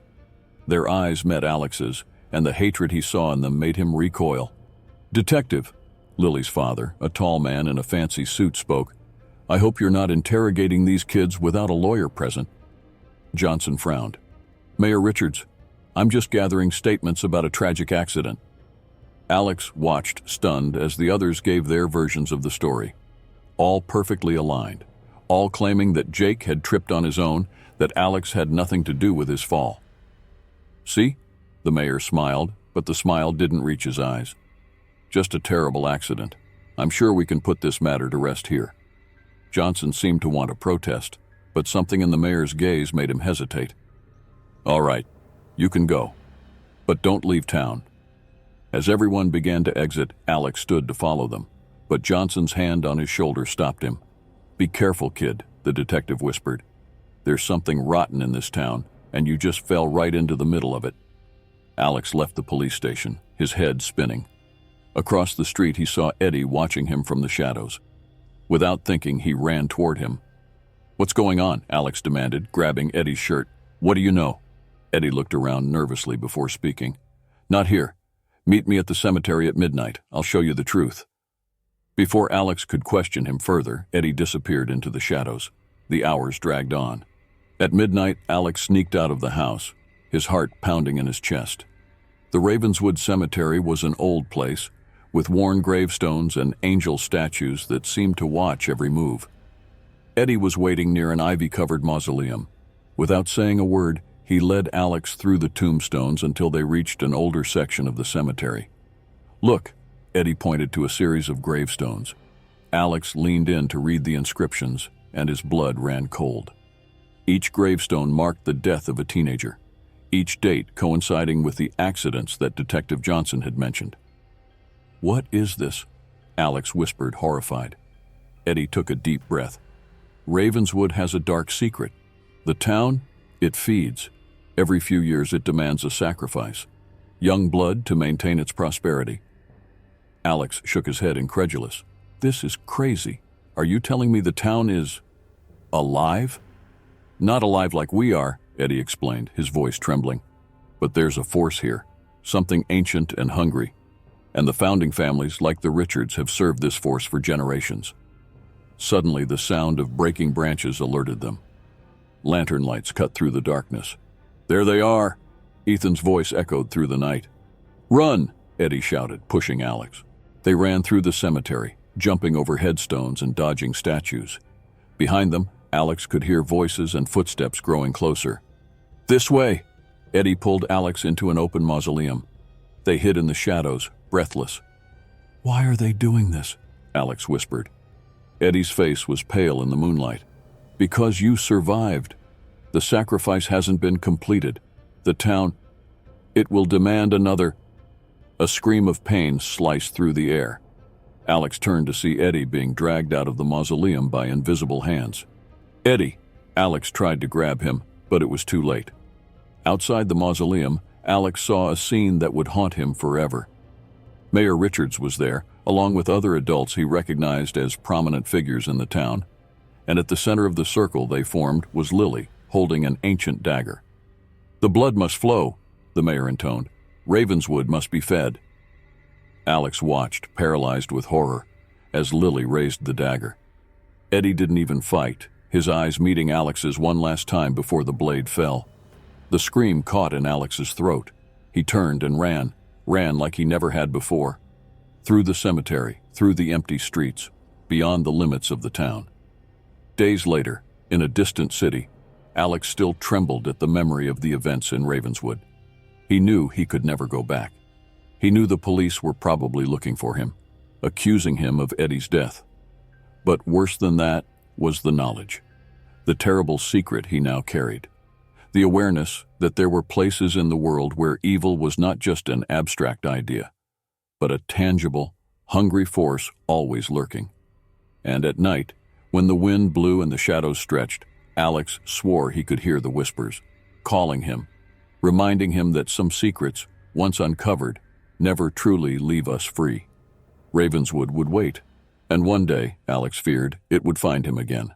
Their eyes met Alex's, and the hatred he saw in them made him recoil. "Detective," Lily's father, a tall man in a fancy suit, spoke, "I hope you're not interrogating these kids without a lawyer present." Johnson frowned. "Mayor Richards, I'm just gathering statements about a tragic accident." Alex watched, stunned, as the others gave their versions of the story. All perfectly aligned. All claiming that Jake had tripped on his own, that Alex had nothing to do with his fall. "See?" The mayor smiled, but the smile didn't reach his eyes. "Just a terrible accident. I'm sure we can put this matter to rest here." Johnson seemed to want to protest, but something in the mayor's gaze made him hesitate. All right, you can go, but don't leave town." As everyone began to exit, Alex stood to follow them, but Johnson's hand on his shoulder stopped him. "Be careful, kid," the detective whispered. "There's something rotten in this town, and you just fell right into the middle of it." Alex left the police station, his head spinning. Across the street, he saw Eddie watching him from the shadows. Without thinking, he ran toward him. "What's going on?" Alex demanded, grabbing Eddie's shirt. "What do you know?" Eddie looked around nervously before speaking. "Not here. Meet me at the cemetery at midnight. I'll show you the truth." Before Alex could question him further, Eddie disappeared into the shadows. The hours dragged on. At midnight, Alex sneaked out of the house, his heart pounding in his chest. The Ravenswood Cemetery was an old place, with worn gravestones and angel statues that seemed to watch every move. Eddie was waiting near an ivy-covered mausoleum. Without saying a word, he led Alex through the tombstones until they reached an older section of the cemetery. "Look," Eddie pointed to a series of gravestones. Alex leaned in to read the inscriptions, and his blood ran cold. Each gravestone marked the death of a teenager, each date coinciding with the accidents that Detective Johnson had mentioned. "What is this?" Alex whispered, horrified. Eddie took a deep breath. "Ravenswood has a dark secret. The town, it feeds. Every few years it demands a sacrifice. Young blood to maintain its prosperity." Alex shook his head, incredulous. "This is crazy. Are you telling me the town is alive?" "Not alive like we are," Eddie explained, his voice trembling. "But there's a force here, something ancient and hungry. And the founding families, like the Richards, have served this force for generations." Suddenly, the sound of breaking branches alerted them. Lantern lights cut through the darkness. "There they are!" Ethan's voice echoed through the night. "Run!" Eddie shouted, pushing Alex. They ran through the cemetery, jumping over headstones and dodging statues. Behind them, Alex could hear voices and footsteps growing closer. "This way!" Eddie pulled Alex into an open mausoleum. They hid in the shadows, breathless. "Why are they doing this?" Alex whispered. Eddie's face was pale in the moonlight. "Because you survived. The sacrifice hasn't been completed. The town, it will demand another." A scream of pain sliced through the air. Alex turned to see Eddie being dragged out of the mausoleum by invisible hands. "Eddie!" Alex tried to grab him, but it was too late. Outside the mausoleum, Alex saw a scene that would haunt him forever. Mayor Richards was there, along with other adults he recognized as prominent figures in the town, and at the center of the circle they formed was Lily, holding an ancient dagger. "The blood must flow," the mayor intoned. "Ravenswood must be fed." Alex watched, paralyzed with horror, as Lily raised the dagger. Eddie didn't even fight, his eyes meeting Alex's one last time before the blade fell. The scream caught in Alex's throat. He turned and ran like he never had before. Through the cemetery, through the empty streets, beyond the limits of the town. Days later, in a distant city, Alex still trembled at the memory of the events in Ravenswood. He knew he could never go back. He knew the police were probably looking for him, accusing him of Eddie's death. But worse than that was the knowledge, the terrible secret he now carried. The awareness that there were places in the world where evil was not just an abstract idea, but a tangible, hungry force always lurking. And at night, when the wind blew and the shadows stretched, Alex swore he could hear the whispers, calling him, reminding him that some secrets, once uncovered, never truly leave us free. Ravenswood would wait, and one day, Alex feared, it would find him again.